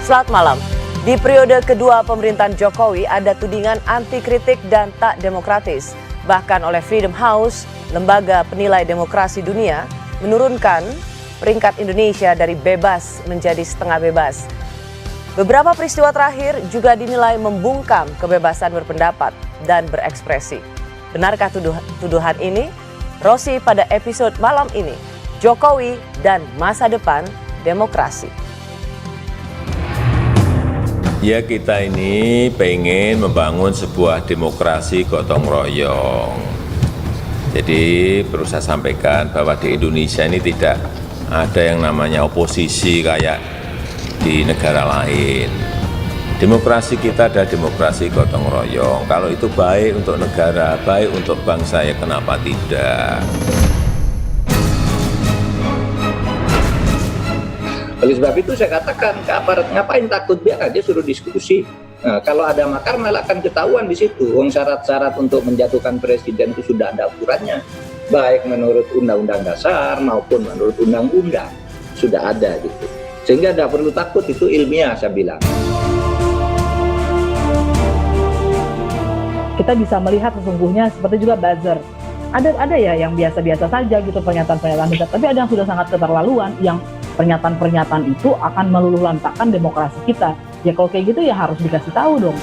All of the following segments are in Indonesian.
Selamat malam. Di periode kedua pemerintahan Jokowi ada tudingan anti kritik dan tak demokratis. Bahkan oleh Freedom House, lembaga penilai demokrasi dunia, menurunkan peringkat Indonesia dari bebas menjadi setengah bebas. Beberapa peristiwa terakhir juga dinilai membungkam kebebasan berpendapat dan berekspresi. Benarkah tuduhan ini? Rosi pada episode malam ini, Jokowi dan masa depan demokrasi. Ya, kita ini pengen membangun sebuah demokrasi gotong royong. Jadi perlu saya sampaikan bahwa di Indonesia ini tidak ada yang namanya oposisi kayak di negara lain. Demokrasi kita adalah demokrasi gotong royong. Kalau itu baik untuk negara, baik untuk bangsa, ya kenapa tidak? Oleh sebab itu saya katakan ke aparat, ngapain takut, biar aja suruh diskusi. Nah, kalau ada makar malah akan ketahuan di situ. Syarat-syarat untuk menjatuhkan presiden itu sudah ada ukurannya, baik menurut undang-undang dasar maupun menurut undang-undang sudah ada gitu. Sehingga tidak perlu takut, itu ilmiah saya bilang. Kita bisa melihat sesungguhnya seperti juga buzzer. Ada ya yang biasa-biasa saja gitu pernyataan-pernyataan kita, tapi ada yang sudah sangat keterlaluan, yang pernyataan-pernyataan itu akan meluluhlantahkan demokrasi kita. Ya kalau kayak gitu ya harus dikasih tahu dong.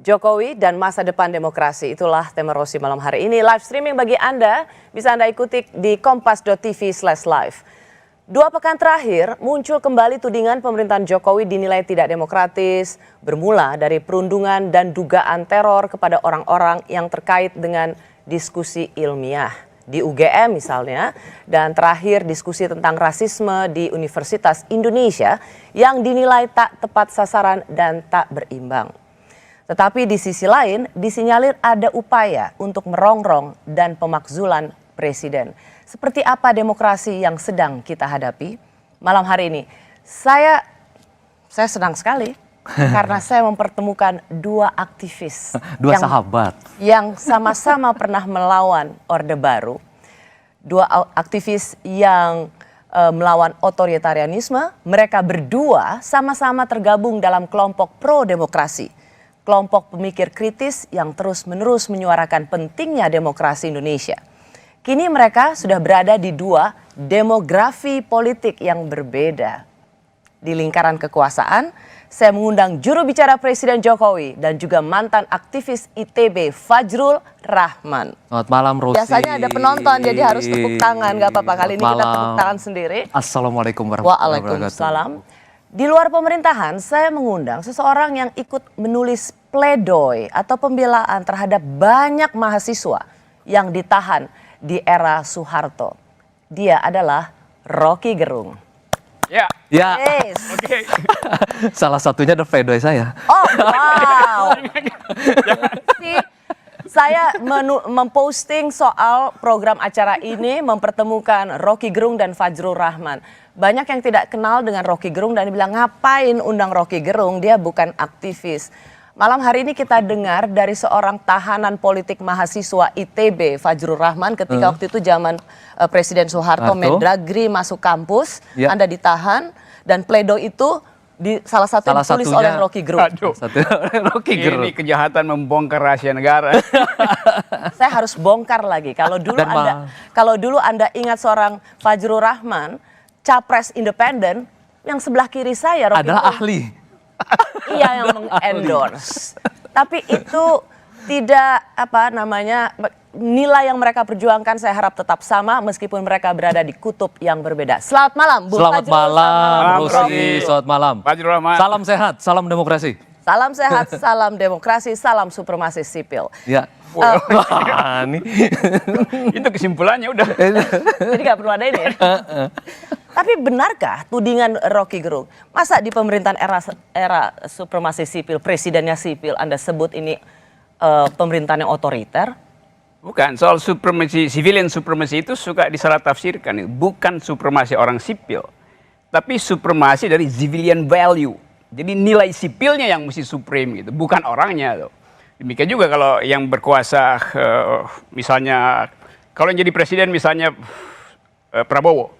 Jokowi dan masa depan demokrasi, itulah tema Rosi malam hari ini. Live streaming bagi Anda bisa Anda ikuti di kompas.tv/live. 2 pekan terakhir muncul kembali tudingan pemerintahan Jokowi dinilai tidak demokratis, bermula dari perundungan dan dugaan teror kepada orang-orang yang terkait dengan diskusi ilmiah di UGM misalnya, dan terakhir diskusi tentang rasisme di Universitas Indonesia yang dinilai tak tepat sasaran dan tak berimbang. Tetapi di sisi lain disinyalir ada upaya untuk merongrong dan pemakzulan presiden. Seperti apa demokrasi yang sedang kita hadapi? Malam hari ini saya senang sekali karena saya mempertemukan 2 aktivis, sahabat yang sama-sama pernah melawan Orde Baru, 2 aktivis yang melawan otoritarianisme. Mereka berdua sama-sama tergabung dalam kelompok pro demokrasi, kelompok pemikir kritis yang terus-menerus menyuarakan pentingnya demokrasi Indonesia. Kini mereka sudah berada di 2 demografi politik yang berbeda. Di lingkaran kekuasaan, saya mengundang juru bicara Presiden Jokowi dan juga mantan aktivis ITB Fajrul Rahman. Selamat malam, Rosi. Biasanya ada penonton jadi harus tepuk tangan, gak apa-apa. Kali ini kita tepuk tangan sendiri. Assalamualaikum warahmatullahi wabarakatuh. Waalaikumsalam. Di luar pemerintahan, saya mengundang seseorang yang ikut menulis pledoi atau pembelaan terhadap banyak mahasiswa yang ditahan di era Soeharto. Dia adalah Rocky Gerung. Ya. Yes. Oke. Salah satunya adalah pledoi saya. Oh, wow. Saya memposting soal program acara ini, mempertemukan Rocky Gerung dan Fajrul Rahman. Banyak yang tidak kenal dengan Rocky Gerung dan bilang, ngapain undang Rocky Gerung, dia bukan aktivis. Malam hari ini kita dengar dari seorang tahanan politik mahasiswa ITB, Fajrul Rahman, ketika waktu itu zaman Presiden Soeharto, Mendagri masuk kampus, ya. Anda ditahan, dan pledoi itu salah satu ditulis oleh Rocky Gerung. Rocky Gerung. Ini kejahatan membongkar rahasia negara. Saya harus bongkar lagi. Kalau dulu Anda ingat seorang Fajrul Rahman, capres independen, yang sebelah kiri saya Rocky adalah Gerung. Ahli. Iya, yang mengendorse. Tapi itu tidak nilai yang mereka perjuangkan, saya harap tetap sama meskipun mereka berada di kutub yang berbeda. Selamat malam, Bu Selamat Fajrul. malam, Rosi. Selamat malam. Fajrul Rahman. Salam sehat, salam demokrasi. Salam sehat, salam demokrasi, salam supremasi sipil. Ya. Wah, nih. Itu kesimpulannya udah. Jadi gak perlu ada ini ya. Tapi benarkah tudingan Rocky Gerung? Masa di pemerintahan era supremasi sipil, presidennya sipil, Anda sebut ini pemerintahan yang otoriter? Bukan, soal supremasi, civilian supremasi itu suka disalah tafsirkan. Bukan supremasi orang sipil, tapi supremasi dari civilian value. Jadi nilai sipilnya yang mesti supreme gitu, bukan orangnya loh. Demikian juga kalau yang berkuasa, misalnya kalau yang jadi presiden misalnya Prabowo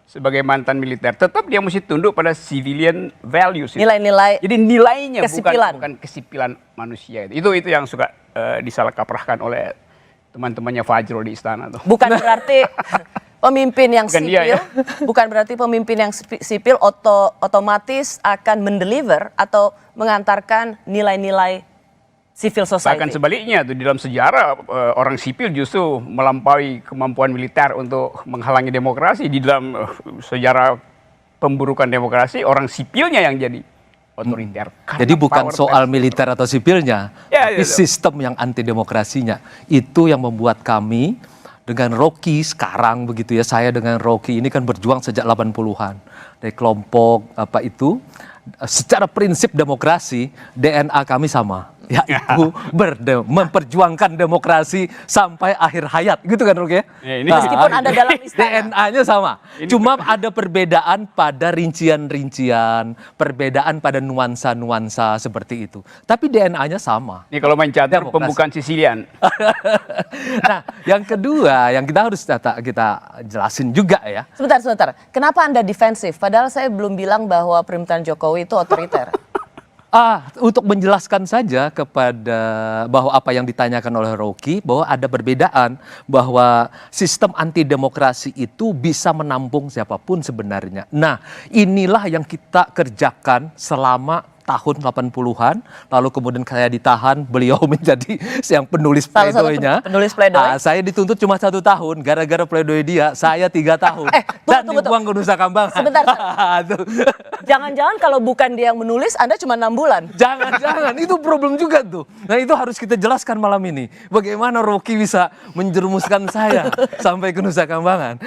sebagai mantan militer, tetap dia mesti tunduk pada civilian values. Nilai-nilai Jadi nilainya kesipilan. bukan kesipilan manusia. Itu yang suka disalah kaprahkan oleh teman-temannya Fajrul di istana tuh. Bukan berarti pemimpin yang Bukan sipil, dia, ya. bukan berarti pemimpin yang sipil otomatis akan mendeliver atau mengantarkan nilai-nilai civil society. Bahkan sebaliknya tuh, di dalam sejarah orang sipil justru melampaui kemampuan militer untuk menghalangi demokrasi. Di dalam sejarah pemburukan demokrasi, orang sipilnya yang jadi otoriter. Jadi bukan Power soal pers. militer atau sipilnya, Ya, tapi ya. sistem yang anti demokrasinya. Itu yang membuat kami dengan Rocky sekarang begitu ya, saya dengan Rocky ini kan berjuang sejak 80-an. Dari kelompok apa itu, secara prinsip demokrasi, DNA kami sama. Yaitu memperjuangkan demokrasi sampai akhir hayat, gitu kan Rocky ya? Ya, ini Meskipun Anda dalam istana. DNA-nya sama, cuma ada perbedaan pada rincian-rincian, perbedaan pada nuansa-nuansa seperti itu. Tapi DNA-nya sama. Ini kalau main catur Demokrasi. pembukaan Sicilian. Nah, yang kedua yang kita harus kita jelasin juga ya. Sebentar. Kenapa Anda defensif? Padahal saya belum bilang bahwa pemerintahan Jokowi itu otoriter. Untuk menjelaskan saja kepada bahwa apa yang ditanyakan oleh Rocky, bahwa ada perbedaan, bahwa sistem anti demokrasi itu bisa menampung siapapun sebenarnya. Nah, inilah yang kita kerjakan selama tahun 80-an, lalu kemudian saya ditahan, beliau menjadi yang penulis Salah satu pledoi-nya. penulis pledoi. Saya dituntut cuma 1 tahun, gara-gara pledoi dia, saya 3 tahun. Dan tunggu. dibuang ke Nusa Kambangan. Sebentar. Tuh. Jangan-jangan kalau bukan dia yang menulis, Anda cuma 6 bulan. Jangan, itu problem juga tuh. Nah itu harus kita jelaskan malam ini. Bagaimana Rocky bisa menjerumuskan saya sampai ke Nusa Kambangan.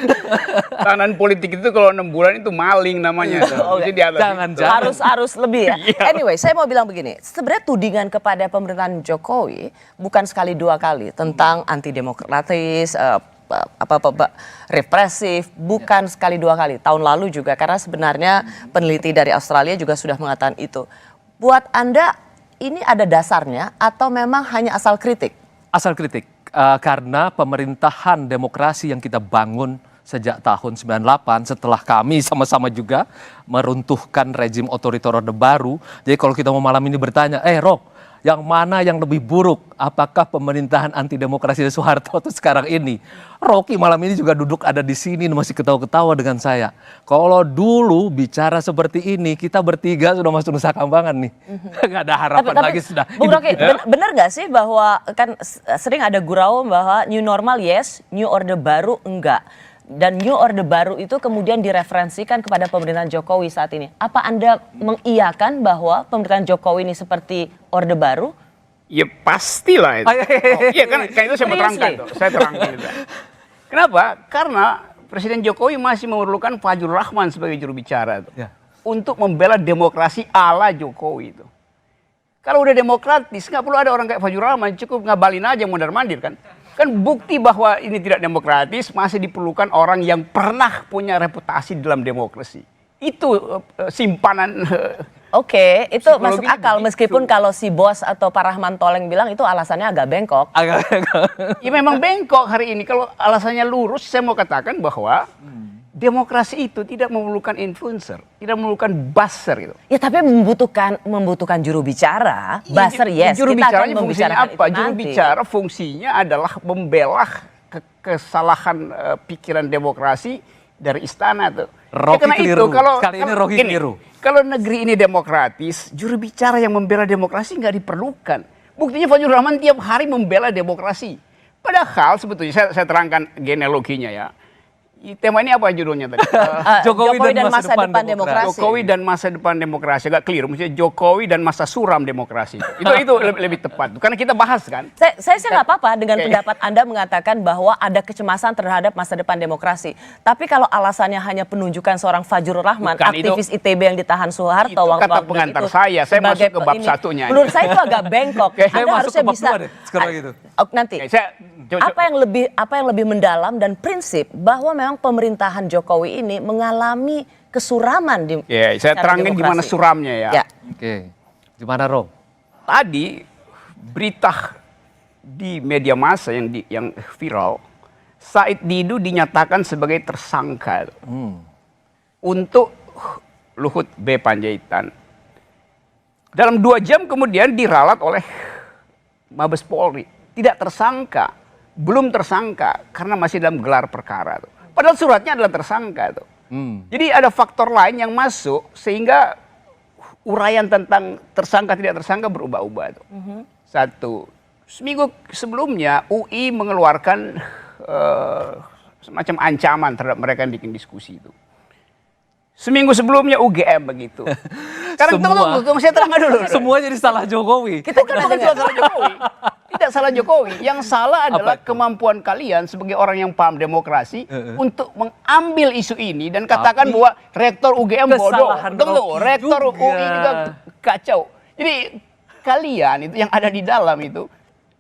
Tahanan politik itu kalau 6 bulan itu maling namanya. Mesti di atas Jangan, itu. jangan. Harus lebih ya. Iya. Anyway, saya mau bilang begini. Sebenarnya tudingan kepada pemerintahan Jokowi bukan sekali 2 kali tentang anti demokratis, represif, bukan sekali 2 kali. Tahun lalu juga, karena sebenarnya peneliti dari Australia juga sudah mengatakan itu. Buat Anda ini ada dasarnya atau memang hanya asal kritik? Asal kritik, karena pemerintahan demokrasi yang kita bangun sejak tahun 98 setelah kami sama-sama juga meruntuhkan rezim otoriter Orde Baru. Jadi kalau kita mau malam ini bertanya, Rock, yang mana yang lebih buruk? Apakah pemerintahan anti demokrasi Soeharto atau sekarang ini? Rocky malam ini juga duduk ada di sini masih ketawa-ketawa dengan saya. Kalau dulu bicara seperti ini, kita bertiga sudah masuk Nusa Kambangan nih. Nggak ada harapan lagi sudah. Bung Rocky, benar nggak sih bahwa kan sering ada gurau bahwa new normal yes, new order baru enggak. Dan new order baru itu kemudian direferensikan kepada pemerintahan Jokowi saat ini. Apa Anda mengiyakan bahwa pemerintahan Jokowi ini seperti orde baru? Ya pastilah itu. Iya kan itu saya mau terangkan tuh. Saya terangkan itu. Kenapa? Karena Presiden Jokowi masih memerlukan Fajrul Rahman sebagai juru bicara tuh. Ya. Untuk membela demokrasi ala Jokowi itu. Kalau udah demokratis, nggak perlu ada orang kayak Fajrul Rahman, cukup ngabalin aja mondar-mandir kan. Kan bukti bahwa ini tidak demokratis masih diperlukan orang yang pernah punya reputasi dalam demokrasi. Itu simpanan. Oke, itu masuk psikologinya akal begitu. meskipun kalau si bos atau Pak Rahman Toleng bilang itu alasannya agak bengkok. Ya memang bengkok hari ini. Kalau alasannya lurus, saya mau katakan bahwa demokrasi itu tidak memerlukan influencer, tidak memerlukan buzzer itu. Ya tapi membutuhkan juru bicara, buzzer yes. Juru Kita akan bicaranya fungsinya membicarakan apa? itu Juru nanti. bicara fungsinya adalah membela kesalahan pikiran demokrasi dari istana tuh. Rocky karena keliru. itu kalau Kali ini Rocky gini, keliru. kalau negeri ini demokratis, juru bicara yang membela demokrasi nggak diperlukan. Buktinya Fajrul Rahman tiap hari membela demokrasi. Padahal sebetulnya saya terangkan genealoginya ya. Tema ini apa judulnya tadi? Jokowi dan masa depan demokrasi. Jokowi dan masa depan demokrasi. Agak keliru, maksudnya Jokowi dan masa suram demokrasi. Itu lebih tepat. Karena kita bahas kan. Saya nggak apa-apa dengan Oke. pendapat Anda mengatakan bahwa ada kecemasan terhadap masa depan demokrasi. Tapi kalau alasannya hanya penunjukan seorang Fajrul Rahman, Bukan, aktivis ITB yang ditahan Soeharto, Itu kata pengantar saya sebagai masuk ke bab ini. satunya. Menurut saya itu agak bengkok. Oke. Saya Anda masuk harusnya ke bab bisa. 2 deh, sekarang gitu. Nanti. Oke, Apa yang lebih mendalam dan prinsip bahwa memang pemerintahan Jokowi ini mengalami kesuraman di Ya, saya secara terangin demokrasi. gimana suramnya ya. Ya. Oke, gimana Rom? Tadi berita di media massa yang viral, Said Didu dinyatakan sebagai tersangka untuk Luhut B. Panjaitan. Dalam 2 jam kemudian diralat oleh Mabes Polri. Tidak tersangka, belum tersangka karena masih dalam gelar perkara. Padahal suratnya adalah tersangka. Jadi ada faktor lain yang masuk sehingga uraian tentang tersangka tidak tersangka berubah-ubah. Satu, seminggu sebelumnya UI mengeluarkan semacam ancaman terhadap mereka yang bikin diskusi itu. Seminggu sebelumnya UGM begitu. Sekarang tunggu, saya terangkan dulu. Semua jadi salah Jokowi. Kita bukan salah Jokowi. Tidak salah Jokowi. Yang salah adalah kemampuan kalian sebagai orang yang paham demokrasi untuk mengambil isu ini dan katakan bahwa rektor UGM bodoh. Tunggu, rektor UI juga kacau. Jadi kalian itu yang ada di dalam itu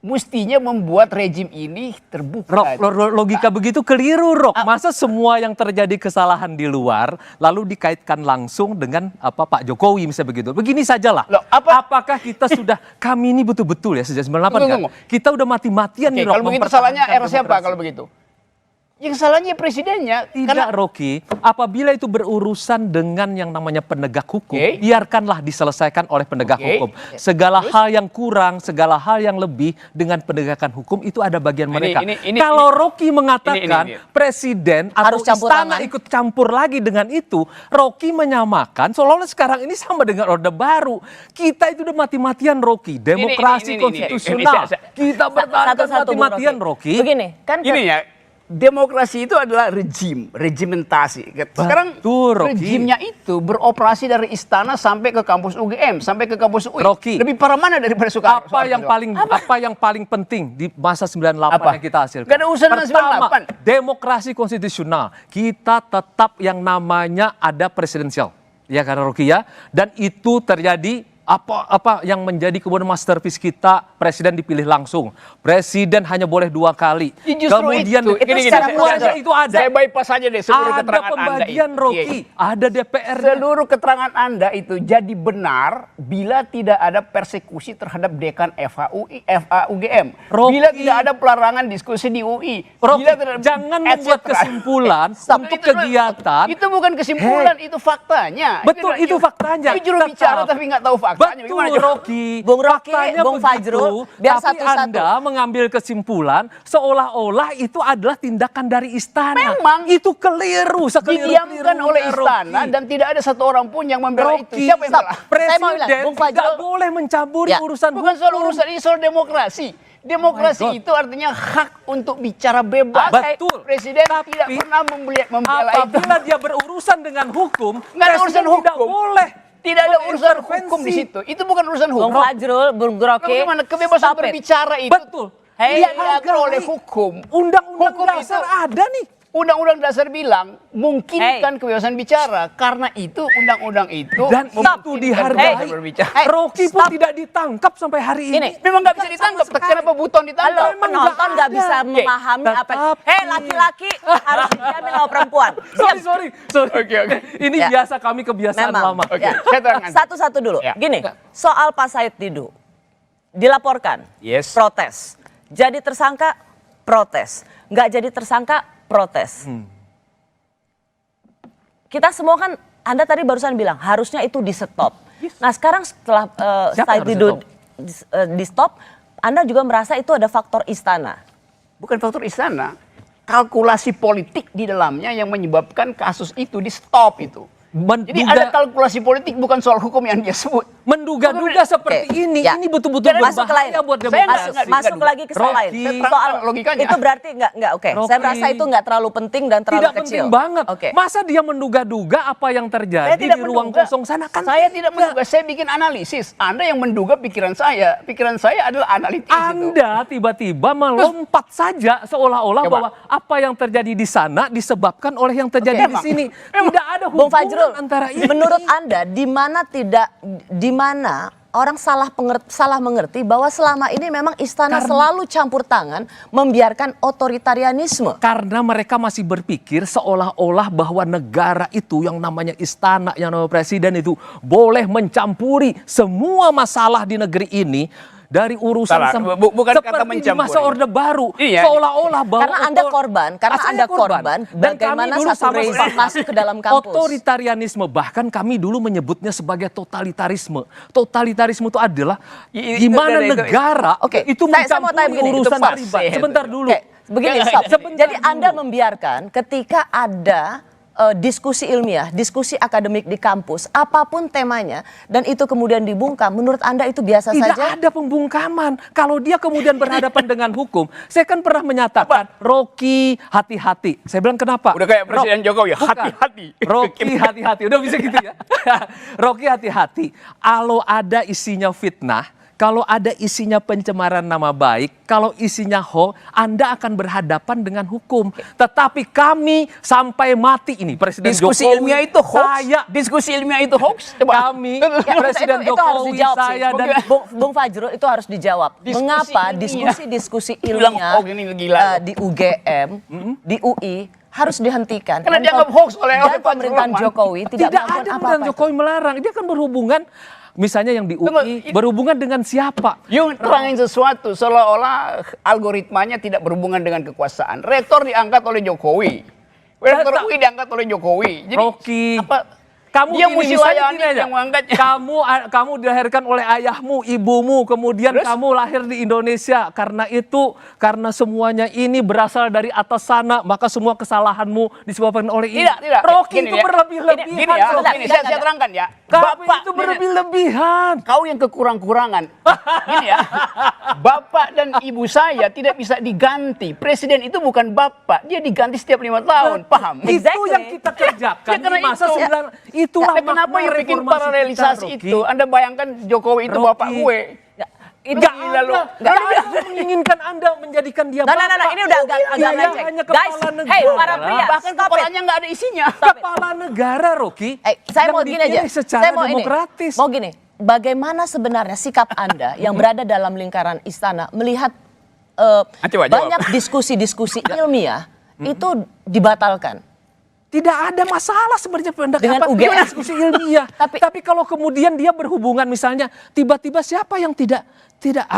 mestinya membuat rejim ini terbuka. Logika begitu keliru, Rok. Masa semua yang terjadi kesalahan di luar lalu dikaitkan langsung dengan Pak Jokowi misalnya begitu. Begini sajalah. Apakah kita sudah, kami ini betul-betul ya sejak 98 kan? Kita udah mati-matian nih, Rok. Kalau begitu salahnya era siapa kalau begitu? Yang salahnya presidennya. Tidak, Rocky. Apabila itu berurusan dengan yang namanya penegak hukum, biarkanlah diselesaikan oleh penegak hukum. Segala hal yang kurang, segala hal yang lebih dengan penegakan hukum itu ada bagian mereka. Kalau Rocky mengatakan presiden atau istana ikut campur lagi dengan itu, Rocky menyamakan seolah-olah sekarang ini sama dengan Orde Baru. Kita itu udah mati-matian, Rocky. Demokrasi konstitusional. Kita bertahan mati-matian, Rocky. Begini, kan demokrasi itu adalah regimentasi. Sekarang rejimnya itu beroperasi dari istana sampai ke kampus UGM, sampai ke kampus UI. Rocky, lebih parah mana daripada Soekarno? Apa yang paling penting di masa 98 yang kita hasilkan? Gak ada urusan dengan 98. Demokrasi konstitusional. Kita tetap yang namanya ada presidensial. Ya kan, Rocky ya? Dan itu terjadi apa yang menjadi kemudian masterpiece kita, presiden dipilih langsung. Presiden hanya boleh 2 kali. Kemudian itu ada. Saya bypass saja deh seluruh keterangan Anda. Ada pembagian, Rocky. Ada DPR. Seluruh keterangan Anda itu jadi benar bila tidak ada persekusi terhadap dekan UGM. Bila tidak ada pelarangan diskusi di UI. Jangan membuat kesimpulan untuk kegiatan. Itu bukan kesimpulan, itu faktanya. Betul, itu faktanya. Itu juru bicara tapi nggak tahu faktanya. Betul, Rocky. Bung Rocky, Bung Fajrul, biar tapi Anda mengambil kesimpulan seolah-olah itu adalah tindakan dari istana. Memang itu keliru, didiamkan oleh istana dan tidak ada satu orang pun yang membela itu. Siapa yang salah? Presiden tidak boleh mencampuri urusan bukan soal urusan, ini soal demokrasi. Demokrasi itu artinya hak untuk bicara bebas. Betul. Presiden tidak pernah membela itu. Apabila dia berurusan dengan hukum, nggak ada urusan hukum. Tidak boleh. Tidak ada urusan hukum di situ. Itu bukan urusan hukum. Bung Fajrul, Bung Rocky. Bagaimana kebebasan berbicara itu? Betul. Diatur oleh hukum. Undang-undang dasar ada nih. Undang-undang dasar bilang mungkinkan kebebasan bicara, karena itu undang-undang itu dan itu dihargai. Rocky pun tidak ditangkap sampai hari ini. Memang nggak bisa ditangkap. Kenapa Buton ditangkap? Penonton nggak bisa memahami apa. Laki-laki harus dijamin sama perempuan. Sorry. Oke. Ini biasa kami kebiasaan lama. Satu-satu dulu. Gini, soal Pak Said Didu dilaporkan, protes. Jadi tersangka, protes. Nggak jadi tersangka, protes. Kita semua kan, Anda tadi barusan bilang harusnya itu di stop. Nah sekarang setelah Said Didu di stop, Anda juga merasa itu ada faktor istana. Bukan faktor istana, kalkulasi politik di dalamnya yang menyebabkan kasus itu di stop itu. Jadi ada kalkulasi politik, bukan soal hukum yang dia sebut. Menduga-duga seperti ini betul-betul berbahaya buat demokrasi. Masuk lagi ke soal lain. Soal logikanya. Itu berarti nggak oke. Saya merasa itu nggak terlalu penting dan terlalu tidak kecil. Penting banget. Masa dia menduga-duga apa yang terjadi di ruang kosong sana kan? Saya tidak menduga, saya bikin analisis. Anda yang menduga pikiran saya. Pikiran saya adalah analitis. Anda tiba-tiba melompat saja seolah-olah bahwa apa yang terjadi di sana disebabkan oleh yang terjadi di sini. Tidak ada hubungan antara ini. Menurut Anda di mana orang salah mengerti bahwa selama ini memang istana selalu campur tangan membiarkan otoritarianisme? Karena mereka masih berpikir seolah-olah bahwa negara itu yang namanya istana, yang namanya presiden itu boleh mencampuri semua masalah di negeri ini. dari urusan Salah, bukan kata seperti di mencampuri. masa Orde Baru, Iya. seolah-olah bahwa Karena Anda korban, Dan bagaimana kami dulu satu rezim sama-sama masuk ke dalam kampus. Otoritarianisme, bahkan kami dulu menyebutnya sebagai totalitarisme. Totalitarisme itu adalah di mana negara Oke, itu saya mau tanya mencampuri begini, urusan itu pribadi. fase. Sebentar dulu. Oke, begini, stop. Sebentar Jadi dulu. Anda membiarkan ketika ada diskusi ilmiah, diskusi akademik di kampus, apapun temanya, dan itu kemudian dibungkam, menurut Anda itu biasa Tidak saja? ada pembungkaman. Kalau dia kemudian berhadapan dengan hukum, saya kan pernah menyatakan, Rocky hati-hati. Saya bilang kenapa? Udah kayak Presiden Jokowi, Bukan. hati-hati. Rocky hati-hati. Udah bisa gitu ya. Rocky hati-hati. Kalau ada isinya fitnah, kalau ada isinya pencemaran nama baik, kalau isinya hoax, Anda akan berhadapan dengan hukum. Tetapi kami sampai mati ini, Presiden Diskusi Jokowi, ilmiah itu hoax. saya, Diskusi ilmiah itu hoax. Coba. kami, Ya, Presiden itu harus Jokowi, dijawab sih. saya dan Bung Fajrul itu harus dijawab. Diskusi Mengapa ilmiah. diskusi-diskusi Bilang ilmiah hoax ini gila. di UGM, di UI harus dihentikan? Karena Dan dianggap hoax oleh dan pemerintahan Fajrul Rahman. Jokowi tidak tidak melakukan ada apa-apa. pemerintahan Jokowi melarang. Dia kan berhubungan, misalnya yang di UI, berhubungan dengan siapa? Yung terangin sesuatu seolah-olah algoritmanya tidak berhubungan dengan kekuasaan. Rektor diangkat oleh Jokowi. Rektor UI diangkat oleh Jokowi. Jadi Rocky, apa? kamu Dia gini, mesti misalnya layani gini aja. yang mengangkatnya. Kamu dilahirkan oleh ayahmu, ibumu, kemudian Terus? kamu lahir di Indonesia. Karena semuanya ini berasal dari atas sana, maka semua kesalahanmu disebabkan oleh ini. Tidak. Rocky Gini itu ya. berlebih-lebihan. Gini ya, Rocky. gini, saya terangkan ya. Kamu itu gini, berlebih-lebihan. kau yang kekurang-kurangan. Gini ya. Bapak dan ibu saya tidak bisa diganti. Presiden itu bukan bapak, dia diganti setiap 5 tahun, paham? Itu yang kita kerjakan Ya, karena di masa itu. 9. Itulah Tapi kenapa makna yang bikin reformasi paralelisasi kita, itu? Rocky. Anda bayangkan Jokowi itu Rocky. bapak gue. Enggak Gila lu. ada menginginkan Anda menjadikan dia Nah, ini udah agak Dia melenceng. hanya Guys, kepala negara. hey para pria, Bahkan stop it. kepalanya nggak ada isinya. Kepala negara, Rocky. Saya yang mau gini aja. dipilih secara Saya mau demokratis. Mau gini. Bagaimana sebenarnya sikap Anda yang berada dalam lingkaran istana melihat Coba jawab. banyak diskusi-diskusi ilmiah itu dibatalkan? Tidak ada masalah sebenarnya Dengan UGM. diskusi ilmiah. Tapi kalau kemudian dia berhubungan misalnya tiba-tiba siapa yang tidak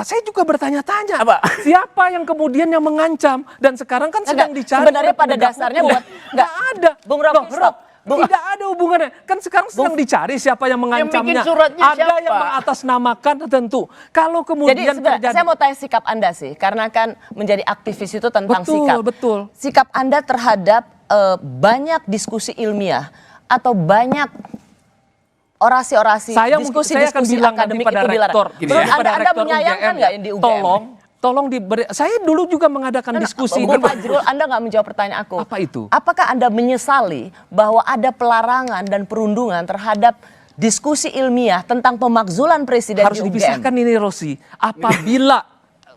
saya juga bertanya-tanya. Apa? Siapa yang kemudian yang mengancam dan sekarang kan sedang dicari. Sebenarnya oleh pada penegak dasarnya hukum. buat nggak ada. Bung Rocky, Loh, stop. tidak ada hubungannya. Kan sekarang sedang dicari siapa yang mengancamnya. bikin suratnya ada siapa? yang mengatasnamakan tentu. Kalau Jadi kemudian sebenarnya saya mau tanya sikap Anda sih, karena kan menjadi aktivis itu tentang Betul, sikap. betul. Sikap Anda terhadap banyak diskusi ilmiah atau banyak orasi-orasi, saya akan diskusi-diskusi bilang nanti akademik pada itu dilarang. rektor, Menurut Anda rektor menyayangkan UGM, nggak yang di UGM? Tolong diberi. Saya dulu juga mengadakan diskusi. Bung Fajrul, Anda nggak menjawab pertanyaan aku. Apa itu? Apakah Anda menyesali bahwa ada pelarangan dan perundungan terhadap diskusi ilmiah tentang pemakzulan presiden Harus di UGM? dipisahkan ini, Rosi. Apabila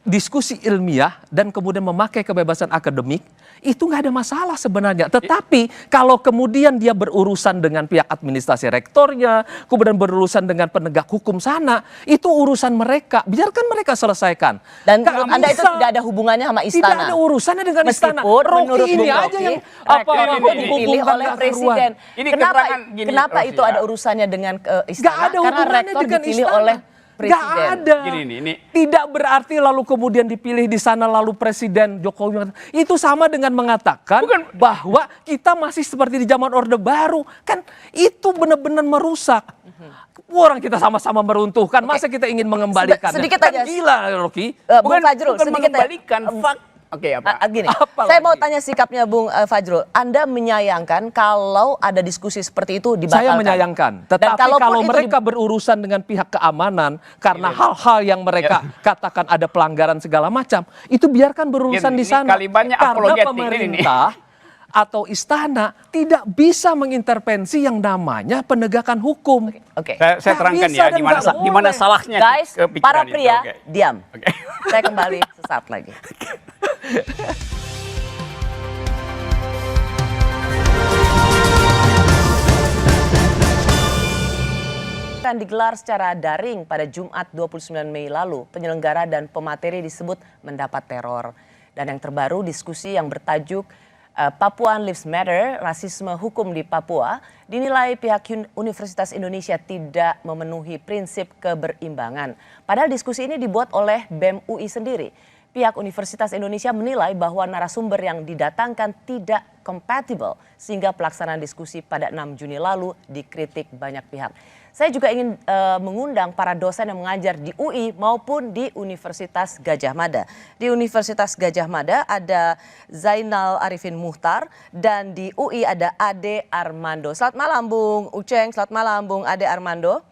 diskusi ilmiah dan kemudian memakai kebebasan akademik, itu nggak ada masalah sebenarnya. Tetapi kalau kemudian dia berurusan dengan pihak administrasi rektornya, kemudian berurusan dengan penegak hukum sana, itu urusan mereka. Biarkan mereka selesaikan. Dan Nggak menurut Anda itu bisa. tidak ada hubungannya sama istana? Tidak ada urusannya dengan istana. Meskipun Rocky menurut ini Bung aja Rocky, yang rektor ini itu dipilih dihubungkan oleh nggak presiden. keruan. Ini Kenapa keterangan gini, kenapa Rosi, itu ya. ada urusannya dengan Nggak istana? ada Karena hubungannya rektor dengan dipilih istana. oleh presiden. Nggak ada. Ini. Tidak berarti lalu kemudian dipilih di sana lalu Presiden Jokowi mengatakan. Itu sama dengan mengatakan bahwa kita masih seperti di zaman Orde Baru. Kan itu benar-benar merusak. Orang kita sama-sama meruntuhkan. Masa kita ingin mengembalikan? Sedikit Kan aja. gila, Rocky. Bung Fajrul, bukan sedikit mengembalikan fak. Oke, apa? Gini, Apa saya lagi? mau tanya sikapnya Bung Fajrul. Anda menyayangkan kalau ada diskusi seperti itu dibatalkan? Saya menyayangkan. Dan Tetapi kalaupun kalau itu mereka berurusan dengan pihak keamanan karena hal-hal yang mereka katakan ada pelanggaran segala macam, itu biarkan berurusan Gini, di ini sana. kalimatnya Karena apologetik ini. pemerintah atau istana tidak bisa mengintervensi yang namanya penegakan hukum. Oke. Saya Nggak terangkan bisa ya dan nggak di mana boleh. salahnya Guys, kepikiran para itu. pria, Oke. diam. Oke. Saya kembali sesaat lagi. Akan digelar secara daring pada Jumat 29 Mei lalu. Penyelenggara dan pemateri disebut mendapat teror. Dan yang terbaru diskusi yang bertajuk Papuan Lives Matter, rasisme hukum di Papua, dinilai pihak Universitas Indonesia tidak memenuhi prinsip keberimbangan. Padahal diskusi ini dibuat oleh BEM UI sendiri. Pihak Universitas Indonesia menilai bahwa narasumber yang didatangkan tidak kompatibel sehingga pelaksanaan diskusi pada 6 Juni lalu dikritik banyak pihak. Saya juga ingin mengundang para dosen yang mengajar di UI maupun di Universitas Gadjah Mada. Di Universitas Gadjah Mada ada Zainal Arifin Muhtar dan di UI ada Ade Armando. Selamat malam Bung Uceng, selamat malam Bung Ade Armando.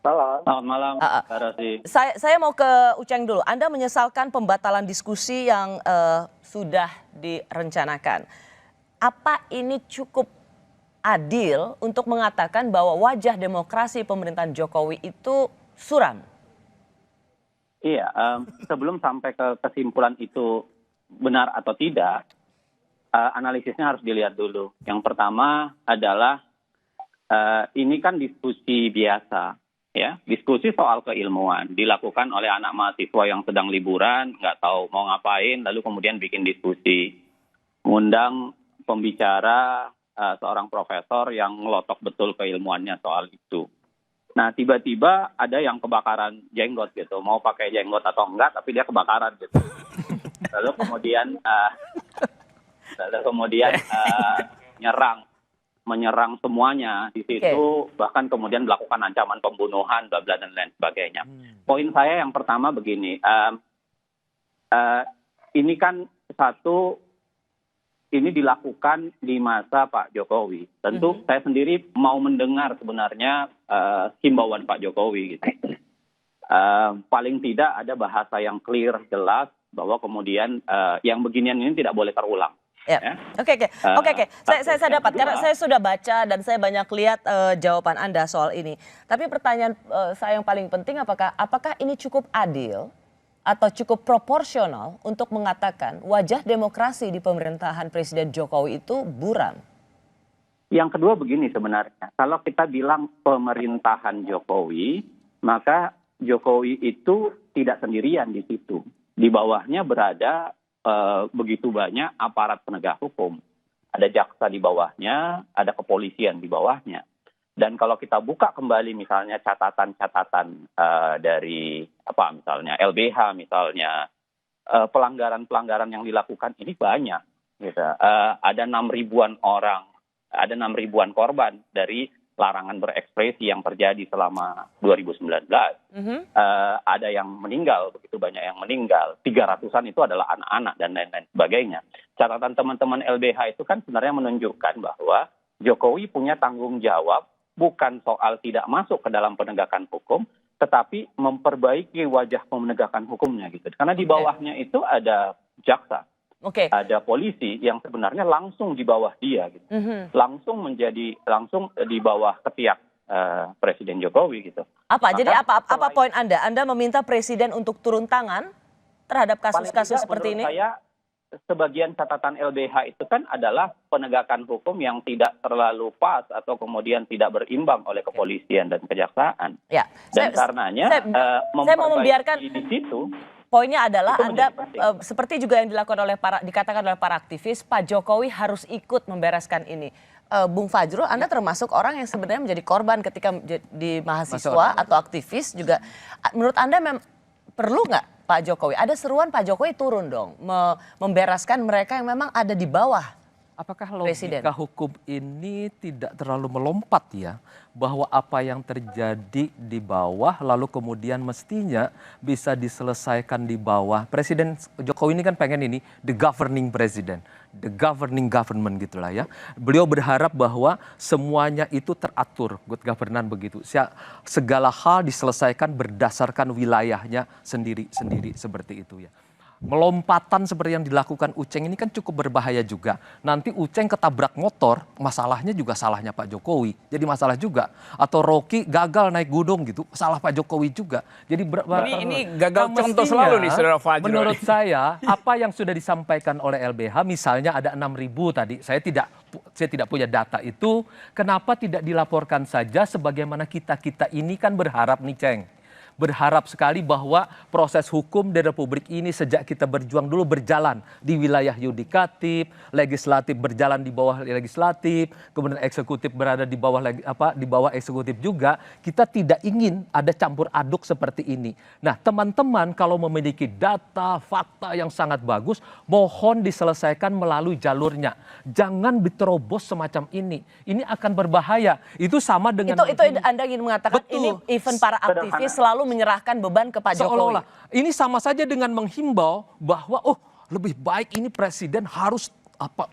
Selamat malam, Kak Rosi. Saya mau ke Uceng dulu. Anda menyesalkan pembatalan diskusi yang sudah direncanakan. Apa ini cukup adil untuk mengatakan bahwa wajah demokrasi pemerintahan Jokowi itu suram? Iya, sebelum sampai ke kesimpulan itu benar atau tidak, analisisnya harus dilihat dulu. Yang pertama adalah ini kan diskusi biasa, ya, diskusi soal keilmuan dilakukan oleh anak mahasiswa yang sedang liburan, nggak tahu mau ngapain, lalu kemudian bikin diskusi, ngundang pembicara. Seorang profesor yang ngelotok betul keilmuannya soal itu. Nah, tiba-tiba ada yang kebakaran jenggot gitu, mau pakai jenggot atau enggak, tapi dia kebakaran gitu. Lalu kemudian menyerang semuanya di situ, bahkan kemudian melakukan ancaman pembunuhan, bla bla dan lain sebagainya. Poin saya yang pertama begini, ini kan ini dilakukan di masa Pak Jokowi. Tentu saya sendiri mau mendengar sebenarnya himbauan Pak Jokowi gitu. Paling tidak ada bahasa yang clear, jelas bahwa kemudian yang beginian ini tidak boleh terulang. Ya. Oke. Saya dapat karena saya sudah baca dan saya banyak lihat jawaban Anda soal ini. Tapi pertanyaan saya yang paling penting apakah ini cukup adil atau cukup proporsional untuk mengatakan wajah demokrasi di pemerintahan Presiden Jokowi itu buram? Yang kedua begini sebenarnya, kalau kita bilang pemerintahan Jokowi, maka Jokowi itu tidak sendirian di situ. Di bawahnya berada begitu banyak aparat penegak hukum. Ada jaksa di bawahnya, ada kepolisian di bawahnya. Dan kalau kita buka kembali misalnya catatan-catatan dari misalnya LBH misalnya, pelanggaran-pelanggaran yang dilakukan ini banyak. Gitu. Ada 6.000-an orang, ada 6.000-an korban dari larangan berekspresi yang terjadi selama 2019. Ada yang meninggal, begitu banyak yang meninggal. 300-an itu adalah anak-anak dan lain-lain sebagainya. Catatan teman-teman LBH itu kan sebenarnya menunjukkan bahwa Jokowi punya tanggung jawab bukan soal tidak masuk ke dalam penegakan hukum, tetapi memperbaiki wajah penegakan hukumnya gitu. Karena di bawahnya itu ada jaksa, ada polisi yang sebenarnya langsung di bawah dia gitu, langsung di bawah ketiak Presiden Jokowi gitu. Jadi apa poin Anda? Anda meminta Presiden untuk turun tangan terhadap kasus-kasus seperti ini? Saya sebagian catatan LBH itu kan adalah penegakan hukum yang tidak terlalu pas atau kemudian tidak berimbang oleh kepolisian dan kejaksaan. Ya, dan karenanya saya mau membiarkan di situ. Poinnya adalah Anda seperti juga yang dilakukan dikatakan oleh para aktivis, Pak Jokowi harus ikut membereskan ini. Bung Fajrul, Anda termasuk orang yang sebenarnya menjadi korban ketika di mahasiswa atau aktivis juga. Menurut Anda perlu nggak Pak Jokowi? Ada seruan Pak Jokowi turun dong, membereskan mereka yang memang ada di bawah. Apakah logika hukum ini tidak terlalu melompat ya? Bahwa apa yang terjadi di bawah lalu kemudian mestinya bisa diselesaikan di bawah. Presiden Jokowi ini kan pengen ini, the governing president, the governing government gitulah ya. Beliau berharap bahwa semuanya itu teratur, good governance begitu. Segala hal diselesaikan berdasarkan wilayahnya sendiri-sendiri seperti itu ya. Melompatan seperti yang dilakukan Uceng ini kan cukup berbahaya juga. Nanti Uceng ketabrak motor, masalahnya juga salahnya Pak Jokowi. Jadi masalah juga. Atau Rocky gagal naik gunung gitu, salah Pak Jokowi juga. Jadi ini gagal contoh selalu nih Saudara Fajrul. Menurut saya, apa yang sudah disampaikan oleh LBH, misalnya ada 6.000 tadi, saya tidak punya data itu, kenapa tidak dilaporkan saja sebagaimana kita ini kan berharap nih Ceng. berharap sekali bahwa proses hukum di Republik ini sejak kita berjuang dulu berjalan di wilayah yudikatif, legislatif berjalan di bawah legislatif, kemudian eksekutif berada di bawah eksekutif juga. Kita tidak ingin ada campur aduk seperti ini. Nah, teman-teman kalau memiliki data, fakta yang sangat bagus, mohon diselesaikan melalui jalurnya. Jangan diterobos semacam ini. Ini akan berbahaya. Itu sama dengan itu Anda ingin mengatakan Betul. ini event para aktivis selalu menyerahkan beban ke Pak Jokowi. Seolah-olah ini sama saja dengan menghimbau bahwa lebih baik ini presiden harus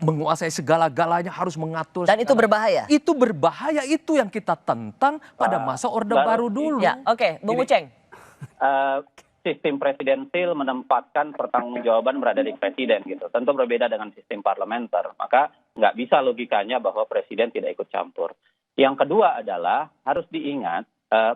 menguasai segala-galanya, harus mengatur. Dan itu berbahaya. Itu berbahaya, itu yang kita tentang pada masa Orde Baru dulu. Ya, oke, Bung Uceng. Sistem presidensil menempatkan pertanggungjawaban berada di presiden gitu. Tentu berbeda dengan sistem parlementer. Maka nggak bisa logikanya bahwa presiden tidak ikut campur. Yang kedua adalah harus diingat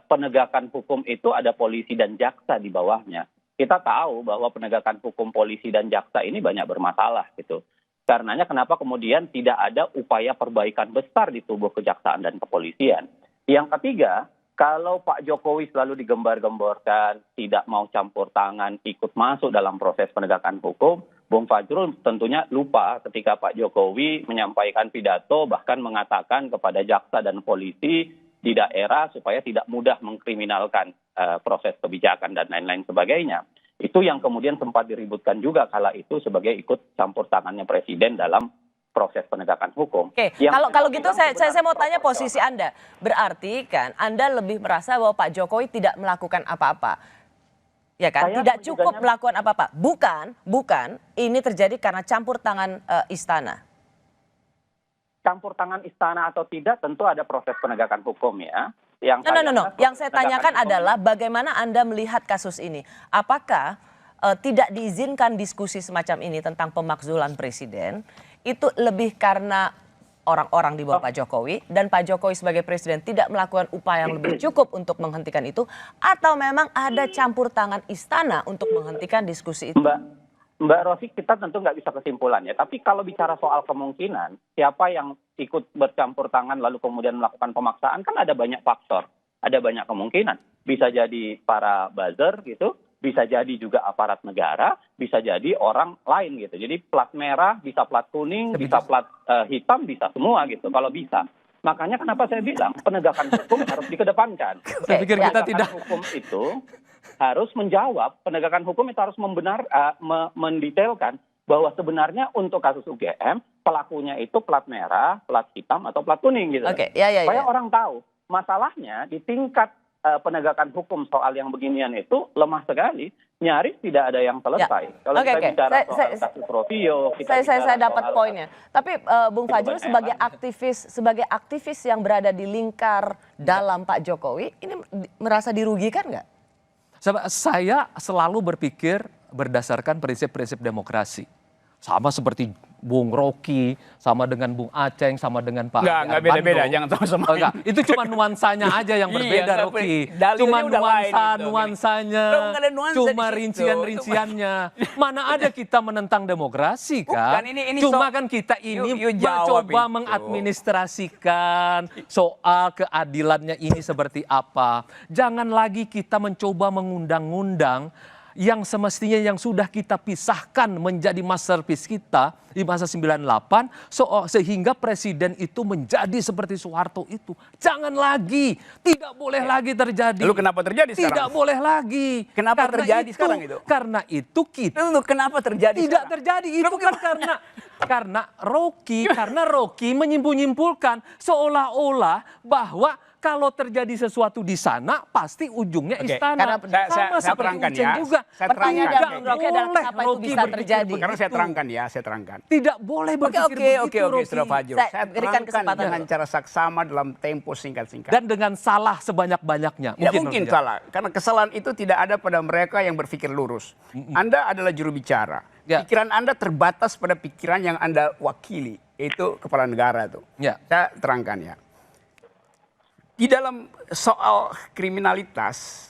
penegakan hukum itu ada polisi dan jaksa di bawahnya. Kita tahu bahwa penegakan hukum polisi dan jaksa ini banyak bermasalah gitu. Karenanya kenapa kemudian tidak ada upaya perbaikan besar di tubuh kejaksaan dan kepolisian. Yang ketiga, kalau Pak Jokowi selalu digembar-gemborkan, tidak mau campur tangan, ikut masuk dalam proses penegakan hukum, Bung Fajrul tentunya lupa ketika Pak Jokowi menyampaikan pidato, bahkan mengatakan kepada jaksa dan polisi di daerah supaya tidak mudah mengkriminalkan proses kebijakan dan lain-lain sebagainya. Itu yang kemudian sempat diributkan juga kala itu sebagai ikut campur tangannya presiden dalam proses penegakan hukum. Oke, kalau gitu saya mau tanya posisi Anda. Berarti kan Anda lebih merasa bahwa Pak Jokowi tidak melakukan apa-apa. Ya kan? Tidak cukup melakukan apa-apa. Bukan ini terjadi karena campur tangan istana. Campur tangan istana atau tidak tentu ada proses penegakan hukum ya. Yang saya tanyakan adalah bagaimana Anda melihat kasus ini? Apakah tidak diizinkan diskusi semacam ini tentang pemakzulan presiden itu lebih karena orang-orang di bawah Pak Jokowi dan Pak Jokowi sebagai presiden tidak melakukan upaya yang lebih cukup untuk menghentikan itu, atau memang ada campur tangan istana untuk menghentikan diskusi itu? Mbak Rosi, kita tentu nggak bisa kesimpulannya. Tapi kalau bicara soal kemungkinan, siapa yang ikut bercampur tangan lalu kemudian melakukan pemaksaan, kan ada banyak faktor. Ada banyak kemungkinan. Bisa jadi para buzzer gitu, bisa jadi juga aparat negara, bisa jadi orang lain gitu. Jadi plat merah, bisa plat kuning, bisa plat hitam, bisa semua gitu kalau bisa. Makanya kenapa saya bilang penegakan hukum harus dikedepankan. Saya pikir kita tidak. Hukum itu harus menjawab, penegakan hukum itu harus mendetailkan bahwa sebenarnya untuk kasus UGM pelakunya itu plat merah, plat hitam atau plat kuning gitu. Supaya orang tahu. Masalahnya di tingkat penegakan hukum soal yang beginian itu lemah sekali, nyaris tidak ada yang selesai. Kalau kita bicara soal kasus Rovio, saya dapat poinnya. Tapi Bung Fajrul sebagai aktivis yang berada di lingkar dalam Pak Jokowi, ini merasa dirugikan nggak? Saya selalu berpikir berdasarkan prinsip-prinsip demokrasi. Sama seperti Bung Rocky, sama dengan Bung Aceng, sama dengan Pak Armando. Enggak beda-beda, jangan sama-sama. Itu cuma nuansanya aja yang berbeda, Rocky. Cuma nuansanya, cuma rincian-rinciannya. Mana ada kita menentang demokrasi kan? Cuma kan kita ini mencoba mengadministrasikan soal keadilannya ini seperti apa. Jangan lagi kita mencoba mengundang-undang yang semestinya yang sudah kita pisahkan menjadi masterpiece kita di masa 98 sehingga presiden itu menjadi seperti Soeharto itu. Jangan lagi, tidak boleh lagi terjadi. Lalu kenapa terjadi sekarang? Tidak boleh lagi. Kenapa terjadi sekarang itu? Karena itu kita. Kenapa terjadi tidak sekarang? Terjadi itu kan karena Rocky menyimpul-nyimpulkan seolah-olah bahwa kalau terjadi sesuatu di sana, pasti ujungnya istana. Saya terangkan ya. Pertanyaan Rocky adalah kenapa itu bisa terjadi. Karena saya terangkan. Tidak boleh berpikir begitu, Oke, Saudara Fajrul. Saya terangkan dengan cara saksama dalam tempo singkat-singkat. Dan dengan salah sebanyak-banyaknya. Tidak mungkin salah. Karena kesalahan itu tidak ada pada mereka yang berpikir lurus. Anda adalah juru bicara. Pikiran Anda terbatas pada pikiran yang Anda wakili. Itu kepala negara tuh. Saya terangkan ya. Di dalam soal kriminalitas,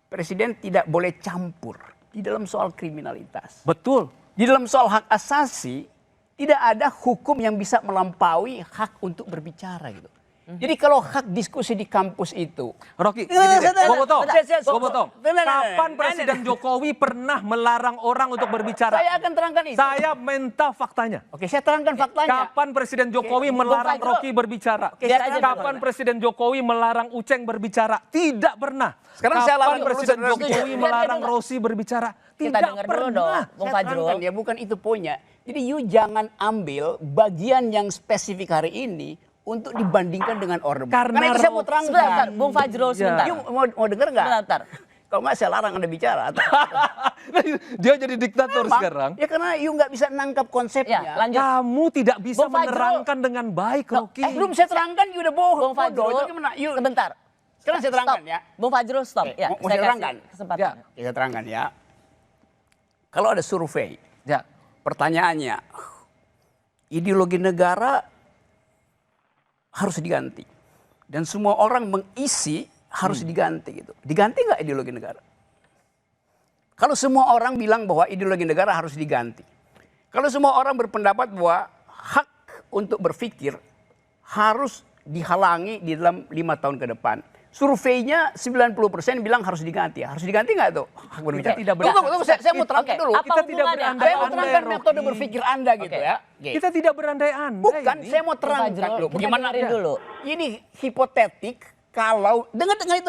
presiden tidak boleh campur di dalam soal kriminalitas. Betul. Di dalam soal hak asasi, tidak ada hukum yang bisa melampaui hak untuk berbicara gitu. Jadi kalau hak diskusi di kampus itu, Rocky, Nah, gini deh, saya- gua potong. saya- Gua potong. Nah, Kapan Presiden Jokowi pernah melarang orang untuk berbicara? saya akan terangkan itu. Saya minta faktanya. Oke, saya terangkan faktanya. Kapan Presiden Jokowi Bung melarang Fajro. Rocky berbicara? Biar aja Kapan dulu. Presiden Jokowi melarang Uceng berbicara? Tidak pernah. Sekarang saya Kapan lawan dulu, Presiden saudara. Jokowi Biar melarang dia Rossi berbicara? Kita Tidak dengar dulu dong, pernah. Bung Saya Fajrul. terangkan ya, bukan itu poinnya. Jadi you jangan ambil bagian yang spesifik hari ini untuk dibandingkan dengan Orde Baru. Karena Karena itu saya mau Sebentar, terangkan. Bung Fajrul, sebentar. You mau dengar nggak? Sebentar. Kalau nggak saya larang Anda bicara. Dia jadi diktator Memang, sekarang. Ya karena you nggak bisa nangkap konsepnya. Ya, lanjut. Kamu tidak bisa Bung Fajrul. menerangkan dengan baik, Rocky. Belum saya terangkan, you udah bohong. Bung Fajrul, Bodoh. Itu gimana? You, sebentar. Sekarang saya terangkan Stop. ya. Bung Fajrul, stop. Oke, Ya, mau saya saya terangkan? kasih kesempatan. Ya. Oke, saya terangkan ya. Kalau ada survei, Ya. pertanyaannya, ideologi negara harus diganti. Dan semua orang mengisi harus diganti gitu. Diganti nggak ideologi negara? Kalau semua orang bilang bahwa ideologi negara harus diganti. Kalau semua orang berpendapat bahwa hak untuk berpikir harus dihalangi di dalam 5 tahun ke depan. Surveinya 90% bilang harus diganti. Harus diganti nggak tuh hak berbicara? tidak berani. Tunggu, saya mau terangkan Oke, dulu. apa Kita tidak hubungannya? berandai-andai, Saya mau terangkan Rocky. metode berpikir Anda gitu Oke. ya. Oke. Kita tidak berandai-andai. Bukan, ini. saya mau terangkan Fajrul, dulu. kita Bagaimana dengerin dulu. Ini hipotetik kalau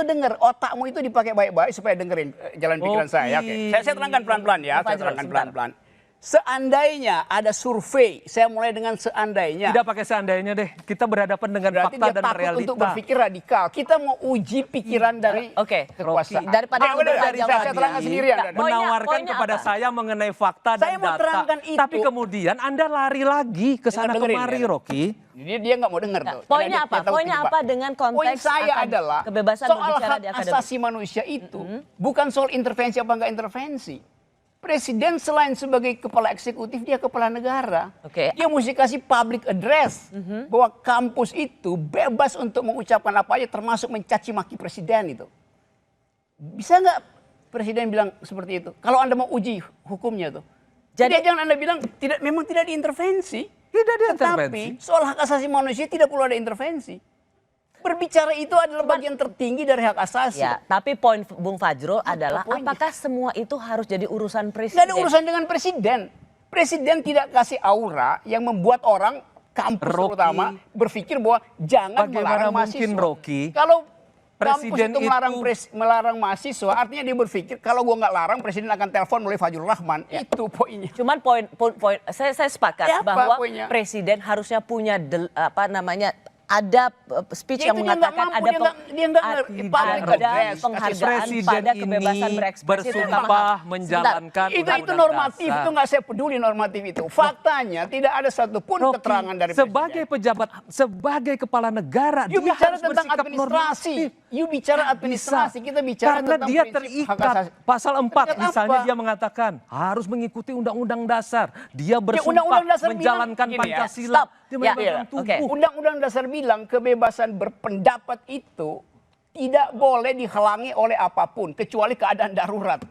dengar otakmu itu dipakai baik-baik supaya dengerin jalan pikiran Oke. saya. Oke. Saya terangkan pelan-pelan ya. Bung Saya Fajrul, terangkan sebentar. pelan-pelan. Seandainya ada survei, saya mulai dengan seandainya. Tidak pakai seandainya deh. Kita berhadapan dengan Berarti fakta dia dan takut realita. untuk berpikir radikal. Kita mau uji pikiran dari Oke. kekuasaan. Daripada udah, berpanjang saya lagi. terangkan sendirian. Nah, Anda. Menawarkan Poinnya kepada apa? saya mengenai fakta dan Saya mau data. terangkan itu. Tapi kemudian Anda lari lagi ke sana Dengerin, kemari, ya. Rocky. Dia nggak mau dengar Nah, tuh. poinnya Karena apa? dia tahu Poinnya terjebak. apa dengan konteks Poin saya akan adalah kebebasan soal berbicara hak di akademik. asasi manusia itu bukan soal intervensi apa enggak intervensi. Presiden selain sebagai kepala eksekutif, dia kepala negara. Oke. Dia mesti kasih public address bahwa kampus itu bebas untuk mengucapkan apa aja, termasuk mencaci maki presiden itu. Bisa nggak presiden bilang seperti itu? Kalau Anda mau uji hukumnya tuh. Jadi jangan Anda bilang memang tidak diintervensi. Tidak Tapi diintervensi. soal hak asasi manusia tidak perlu ada intervensi. Berbicara itu adalah bagian tertinggi dari hak asasi. Ya, tapi poin Bung Fajrul adalah poinnya? apakah semua itu harus jadi urusan presiden? Nggak ada urusan dengan presiden. Presiden tidak kasih aura yang membuat orang kampus Rocky. terutama berpikir bahwa jangan Bagaimana melarang mungkin, mahasiswa. Rocky, Kalau presiden kampus itu melarang mahasiswa, artinya dia berpikir kalau gua nggak larang presiden akan telepon melalui Fajrul Rahman. Itu poinnya. Cuman poin saya sepakat Ya, apa bahwa poinnya? presiden harusnya punya ada speech Ya, yang itu dia nggak mengatakan mampu, ada dia nggak ngerti public address, penghargaan Presiden pada kebebasan ini berekspresi terutama- bersumpah Sebentar. menjalankan itu undang-undang normatif, dasar. itu nggak saya peduli normatif itu. Faktanya tidak ada satupun Rocky, keterangan dari sebagai presiden. pejabat, sebagai kepala negara, You dia bicara harus tentang bersikap administrasi. normatif. You bicara administrasi, Bisa. kita bicara Karena tentang dia prinsip hak terikat asasi. pasal 4 Terikat misalnya apa? dia mengatakan harus mengikuti undang-undang dasar. Dia bersumpah Undang-Undang dasar menjalankan bilang gini ya, Pancasila. stop. Dia Ya, memegang oke. tubuh. Undang-undang dasar bilang kebebasan berpendapat itu tidak boleh dihalangi oleh apapun kecuali keadaan darurat.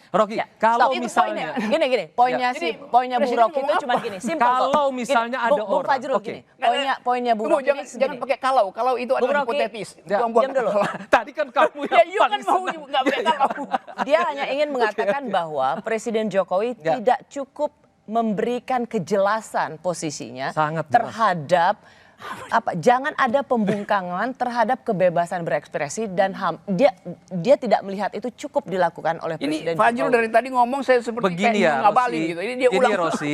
Rocky, Ya, kalau stop. Itu misalnya poinnya, poinnya Ya. Jadi, poinnya Bung presiden Rocky mau itu apa? cuma gini, simpel Kalau kok. misalnya Gini, ada Bung orang, Fajrul oke. gini, poinnya Bung Tunggu, Rocky jangan, ini jangan gini. pakai kalau itu Bung adalah Rocky, hipotetis. Ya, diam dulu. Tadi kan kamu Ya, yang you kan paling mau senang. nggak pakai kalau. Dia hanya ingin mengatakan bahwa Presiden Jokowi Ya. tidak cukup memberikan kejelasan posisinya Sangat jelas. terhadap jangan ada pembungkaman terhadap kebebasan berekspresi dan HAM. Dia tidak melihat itu cukup dilakukan oleh Ini Presiden Fajrul Jokowi. dari tadi ngomong saya seperti Begini kayak ya, ngabalin Rosi. gitu. Ini dia ulang. Rosi,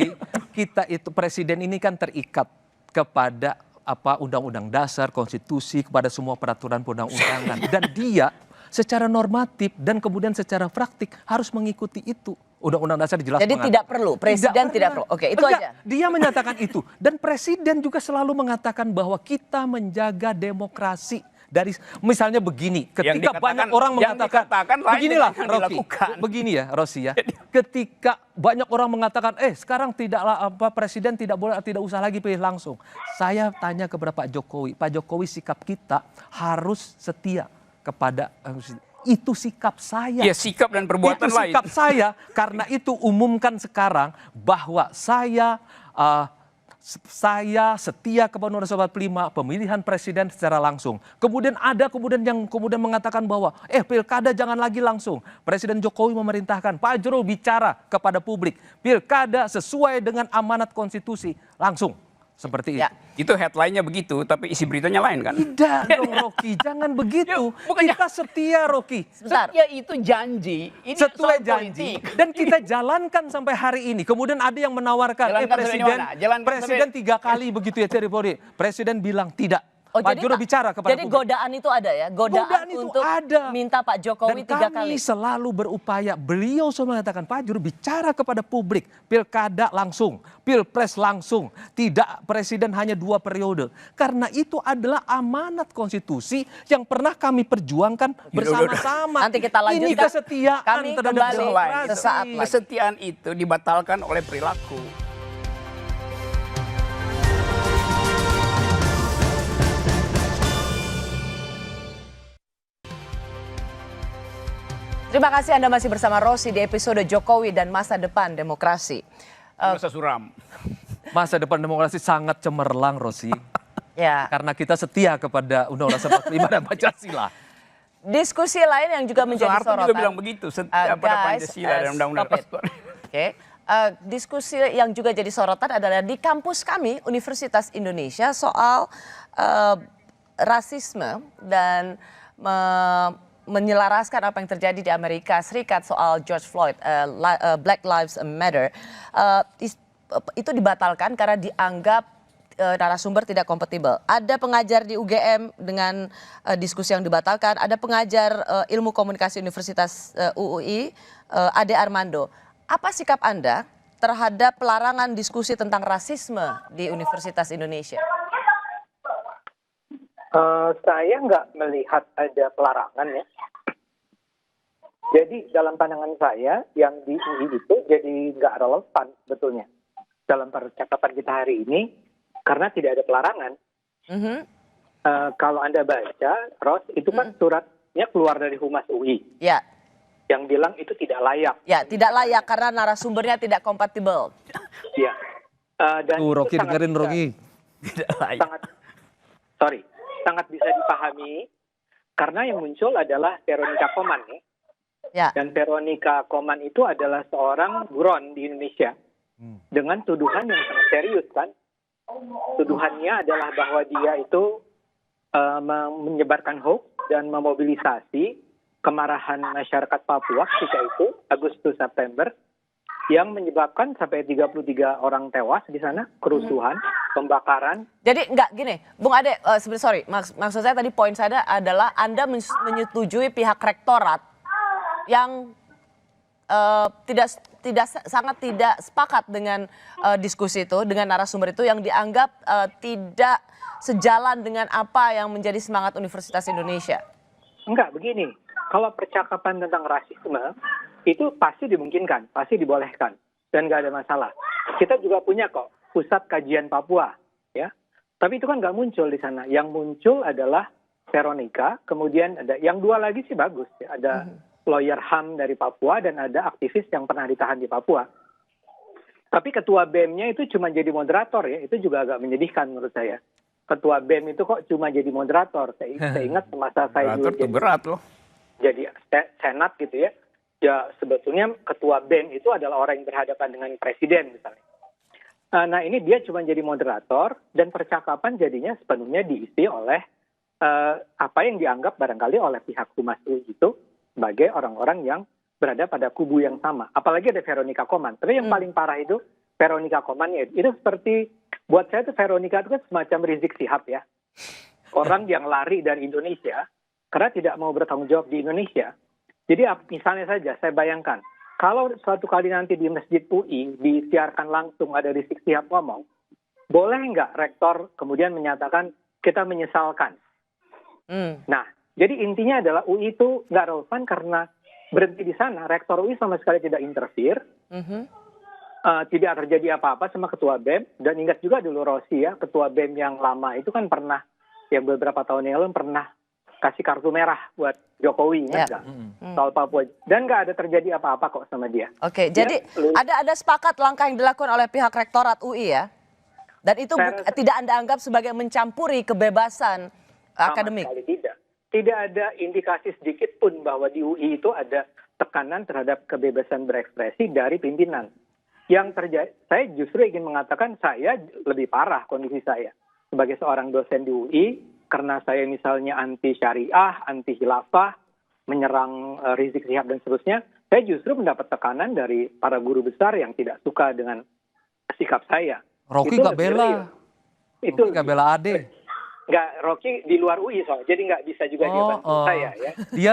kita itu presiden ini kan terikat kepada undang-undang dasar, konstitusi, kepada semua peraturan perundang-undangan, dan dia secara normatif dan kemudian secara praktik harus mengikuti itu. Undang-undang dasar dijelaskan. Jadi tidak perlu, presiden tidak perlu. Oke, itu aja. Dia menyatakan itu, dan presiden juga selalu mengatakan bahwa kita menjaga demokrasi. Dari misalnya begini, ketika dikatakan- banyak orang yang mengatakan, dikatakan lain beginilah dengan yang Rocky, dilakukan. begini ya Rosi ya, ketika banyak orang mengatakan, sekarang presiden tidak usah lagi pilih langsung. Saya tanya kepada Pak Jokowi sikap kita harus setia kepada itu sikap saya. Ya, sikap dan perbuatan Itu lain. sikap saya, karena itu umumkan sekarang bahwa saya saya setia kepada Undang-Undang 45 pemilihan presiden secara langsung. Kemudian ada yang mengatakan bahwa pilkada jangan lagi langsung. Presiden Jokowi memerintahkan Pak Jero bicara kepada publik. Pilkada sesuai dengan amanat konstitusi langsung. Seperti itu. Itu headline-nya begitu, tapi isi beritanya lain kan? Tidak dong Rocky, jangan begitu. Bukannya- Kita setia Rocky. Sebentar. Setia itu janji. Ini Sesuai soal janji politik. dan kita jalankan sampai hari ini. Kemudian ada yang menawarkan, Jalankan sampai presiden, mana? Jalankan presiden sampai- 3 kali begitu ya Terry Polri. Presiden bilang tidak. Oh, Pak Jero bicara kepada jadi publik. godaan itu ada ya? Godaan itu untuk ada. minta Pak Jokowi Dan 3 kami kali. selalu berupaya, beliau selalu mengatakan Pak Jero bicara kepada publik, pilkada langsung, pilpres langsung, tidak presiden hanya 2 periode. Karena itu adalah amanat konstitusi yang pernah kami perjuangkan bersama-sama. Nanti kita lanjutkan. Ini kesetiaan Kami terhadap kembali demokrasi. sesaat lagi. Kesetiaan itu dibatalkan oleh perilaku. Terima kasih Anda masih bersama Rosi di episode Jokowi dan Masa Depan Demokrasi. Masa suram. Masa depan demokrasi sangat cemerlang, Rosi. Ya. Karena kita setia kepada Undang-Undang 45 dan Pancasila. Diskusi lain yang juga menjadi Soeharto sorotan. juga bilang begitu, setia pada Pancasila dan Undang-Undang stop it. Dasar. Oke. Diskusi yang juga jadi sorotan adalah di kampus kami, Universitas Indonesia, soal rasisme dan menyelaraskan apa yang terjadi di Amerika Serikat soal George Floyd, Black Lives Matter. Itu dibatalkan karena dianggap narasumber tidak kompatibel. Ada pengajar di UGM dengan diskusi yang dibatalkan, ada pengajar ilmu komunikasi Universitas UUI, Ade Armando. Apa sikap Anda terhadap pelarangan diskusi tentang rasisme di Universitas Indonesia? Saya nggak melihat ada pelarangan ya. Jadi dalam pandangan saya yang di UI itu jadi nggak relevan sebetulnya dalam percakapan kita hari ini karena tidak ada pelarangan. Kalau Anda baca, Ros, itu kan suratnya keluar dari Humas UI Ya, yang bilang itu tidak layak. ya tidak layak karena narasumbernya tidak kompatibel. Ya. Dan Tuh itu Rocky sangat dengerin bisa- Rocky. sangat bisa dipahami karena yang muncul adalah Veronica Koman ya. Ya. Dan Veronica Koman itu adalah seorang buron di Indonesia dengan tuduhan yang sangat serius kan. Tuduhannya adalah bahwa dia itu menyebarkan hoax dan memobilisasi kemarahan masyarakat Papua ketika itu Agustus September yang menyebabkan sampai 33 orang tewas di sana, kerusuhan, pembakaran. Jadi enggak gini, Bung Ade, maksud saya tadi poin saya adalah Anda menyetujui pihak rektorat yang sangat tidak sepakat dengan diskusi itu, dengan narasumber itu yang dianggap tidak sejalan dengan apa yang menjadi semangat Universitas Indonesia. Enggak, begini. Kalau percakapan tentang rasisme, itu pasti dimungkinkan, pasti dibolehkan. Dan nggak ada masalah. Kita juga punya kok pusat kajian Papua. Ya. Tapi itu kan nggak muncul di sana. Yang muncul adalah Veronica, kemudian ada yang 2 lagi sih bagus. Ya. Ada lawyer HAM dari Papua dan ada aktivis yang pernah ditahan di Papua. Tapi ketua BEM-nya itu cuma jadi moderator ya. Itu juga agak menyedihkan menurut saya. Ketua BEM itu kok cuma jadi moderator. Saya ingat semasa saya dulu Itu berat loh. jadi senat gitu ya. Ya sebetulnya ketua BEM itu adalah orang yang berhadapan dengan presiden misalnya. Nah ini dia cuma jadi moderator dan percakapan jadinya sepenuhnya diisi oleh apa yang dianggap barangkali oleh pihak Humas UI itu sebagai orang-orang yang berada pada kubu yang sama. Apalagi ada Veronica Koman. Tapi yang paling parah itu Veronica Komannya itu seperti buat saya itu Veronica itu kan semacam Rizik Sihab ya. Orang yang lari dari Indonesia karena tidak mau bertanggung jawab di Indonesia. Jadi misalnya saja saya bayangkan, kalau suatu kali nanti di Masjid UI disiarkan langsung ada Rizik Sihab ngomong, boleh nggak rektor kemudian menyatakan kita menyesalkan? Nah, jadi intinya adalah UI itu nggak relevan karena berhenti di sana. Rektor UI sama sekali tidak interfere, tidak terjadi apa-apa sama ketua BEM. Dan ingat juga dulu Rosi ya, ketua BEM yang lama itu kan pernah, yang beberapa tahun yang lalu pernah kasih kartu merah buat Jokowi, ingat nggak? Soal Papua. Dan nggak ada terjadi apa-apa kok sama dia. Oke, jadi ada sepakat langkah yang dilakukan oleh pihak rektorat UI ya? Dan itu tidak Anda anggap sebagai mencampuri kebebasan akademik? Sama sekali tidak. Tidak ada indikasi sedikit pun bahwa di UI itu ada tekanan terhadap kebebasan berekspresi dari pimpinan. Yang terjadi, saya justru ingin mengatakan saya lebih parah kondisi saya sebagai seorang dosen di UI karena saya misalnya anti syariah, anti khilafah, menyerang Rizik Syihab dan seterusnya. Saya justru mendapat tekanan dari para guru besar yang tidak suka dengan sikap saya. Rocky nggak bela. Itu nggak bela Ade. Nggak, Rocky di luar UI soalnya, jadi nggak bisa juga dia bantu saya ya. Dia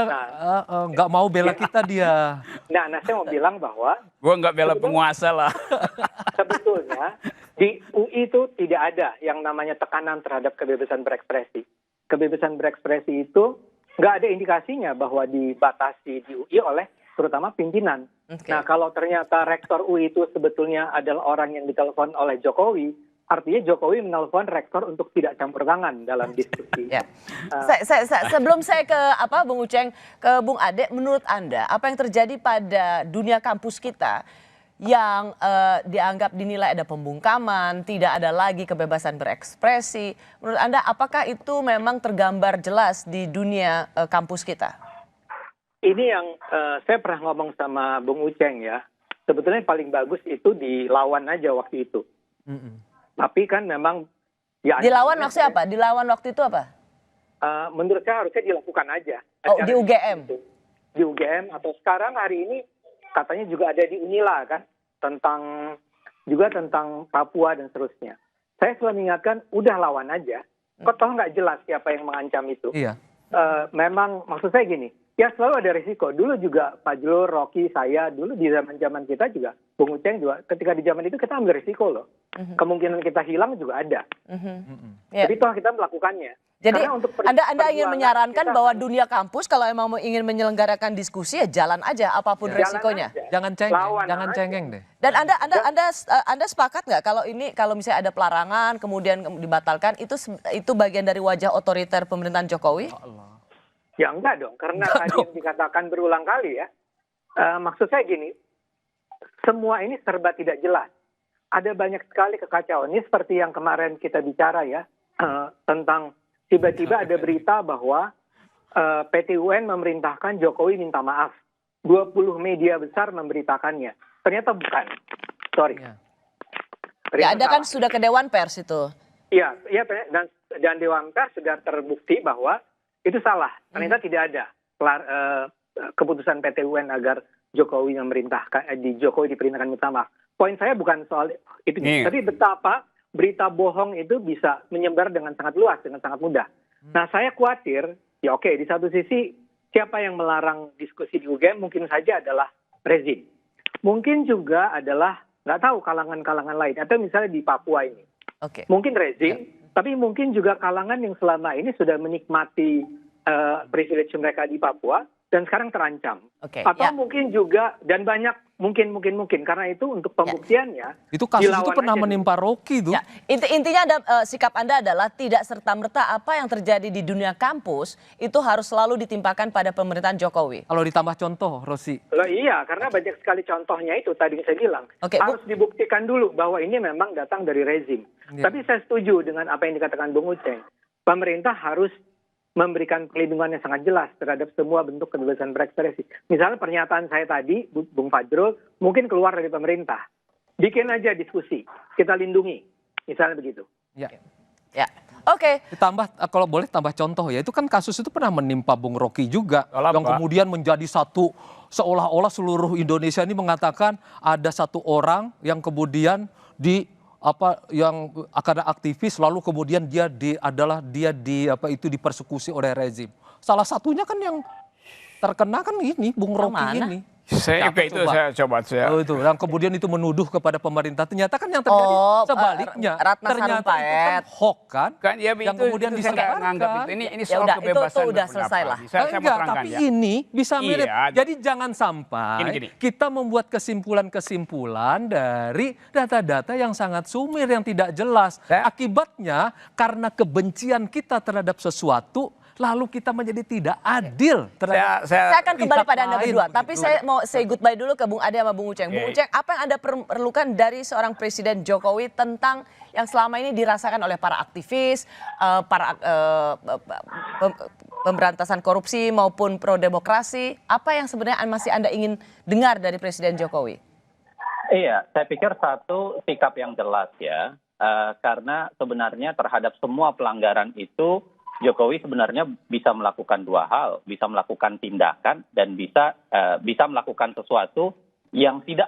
nggak mau bela kita dia. Nah, saya mau bilang bahwa Gue nggak bela penguasa lah. sebetulnya di UI itu tidak ada yang namanya tekanan terhadap kebebasan berekspresi. Kebebasan berekspresi itu nggak ada indikasinya bahwa dibatasi di UI oleh terutama pimpinan. Okay. Nah, kalau ternyata rektor UI itu sebetulnya adalah orang yang ditelepon oleh Jokowi, artinya Jokowi menelpon rektor untuk tidak campur tangan dalam diskusi. Ya. Sebelum saya ke Bung Uceng, ke Bung Ade, menurut Anda apa yang terjadi pada dunia kampus kita yang dianggap dinilai ada pembungkaman, tidak ada lagi kebebasan berekspresi? Menurut Anda apakah itu memang tergambar jelas di dunia kampus kita? Ini yang saya pernah ngomong sama Bung Uceng ya. Sebetulnya paling bagus itu dilawan aja waktu itu. Tapi kan memang ya dilawan maksudnya apa? Dilawan waktu itu apa? Menurut saya harusnya dilakukan aja. Oh, di UGM. Di UGM atau sekarang hari ini katanya juga ada di Unila kan tentang Papua dan seterusnya. Saya selalu mengingatkan udah lawan aja. Kok toh nggak jelas siapa yang mengancam itu? Iya. Memang maksud saya gini, ya selalu ada risiko. Dulu juga Fajrul, Rocky, saya dulu di zaman kita juga, Bung Uceng juga, ketika di zaman itu kita ambil risiko loh. Kemungkinan kita hilang juga ada. Jadi toh kita melakukannya. Jadi untuk Anda ingin menyarankan bahwa dunia kampus kalau emang ingin menyelenggarakan diskusi ya jalan aja apapun resikonya. Jangan cengeng deh. Dan Anda sepakat nggak kalau misalnya ada pelarangan kemudian dibatalkan itu bagian dari wajah otoriter pemerintahan Jokowi? Ya enggak dong, karena tadi yang dikatakan berulang kali ya. Maksud saya gini, semua ini serba tidak jelas. Ada banyak sekali kekacauan. Ini seperti yang kemarin kita bicara ya, tentang tiba-tiba ada berita bahwa PT UN memerintahkan Jokowi minta maaf. 20 media besar memberitakannya. Ternyata bukan. Sorry. Ya, Anda kan sudah ke Dewan Pers itu. Iya, dan Dewan Pers sudah terbukti bahwa itu salah. Ternyata tidak ada keputusan PT UN agar Jokowi diperintahkan minta maaf. Poin saya bukan soal itu, tapi betapa berita bohong itu bisa menyebar dengan sangat luas, dengan sangat mudah. Nah, saya khawatir, ya oke, di satu sisi siapa yang melarang diskusi di UGM mungkin saja adalah rezim. Mungkin juga adalah, nggak tahu, kalangan-kalangan lain. Atau misalnya di Papua ini. Mungkin rezim, tapi mungkin juga kalangan yang selama ini sudah menikmati privilege mereka di Papua dan sekarang terancam. Atau mungkin juga, dan banyak mungkin karena itu untuk pembuktiannya itu kasus itu pernah menimpa Rocky tuh. Ya, intinya sikap Anda adalah tidak serta-merta apa yang terjadi di dunia kampus itu harus selalu ditimpakan pada pemerintahan Jokowi. Kalau ditambah contoh, Rosi. Loh iya, karena banyak sekali contohnya itu tadi saya bilang. Harus dibuktikan dulu bahwa ini memang datang dari rezim. Tapi saya setuju dengan apa yang dikatakan Bung Uceng. Pemerintah harus memberikan perlindungan yang sangat jelas terhadap semua bentuk kebebasan berekspresi. Misalnya pernyataan saya tadi, Bung Fajrul, mungkin keluar dari pemerintah. Bikin aja diskusi, kita lindungi. Misalnya begitu. Ya. Oke. Ditambah, kalau boleh tambah contoh ya, itu kan kasus itu pernah menimpa Bung Rocky juga. Yang kemudian menjadi satu, seolah-olah seluruh Indonesia ini mengatakan ada satu orang yang kemudian yang akan aktivis lalu kemudian dia dipersekusi oleh rezim. Salah satunya kan yang terkena kan ini Bung Rocky ini. Saya yang kemudian itu menuduh kepada pemerintah. Ternyata kan yang terjadi sebaliknya. Ternyata itu kan hoax kan yang kemudian disebarkan. Ini soal kebebasan itu udah selesai lah. Tapi ini bisa mirip. Jadi jangan sampai kita membuat kesimpulan-kesimpulan dari data-data yang sangat sumir, yang tidak jelas. Akibatnya karena kebencian kita terhadap sesuatu, lalu kita menjadi tidak adil terhadap Saya akan kembali pihak pada Anda lain berdua, begitu. tapi saya mau say goodbye dulu ke Bung Ade sama Bung Uceng. Bung Uceng, apa yang Anda perlukan dari seorang Presiden Jokowi tentang yang selama ini dirasakan oleh para aktivis, para pemberantasan korupsi maupun pro demokrasi? Apa yang sebenarnya masih Anda ingin dengar dari Presiden Jokowi? Iya, saya pikir satu sikap yang jelas ya, karena sebenarnya terhadap semua pelanggaran itu Jokowi sebenarnya bisa melakukan dua hal, bisa melakukan tindakan dan bisa melakukan sesuatu yang tidak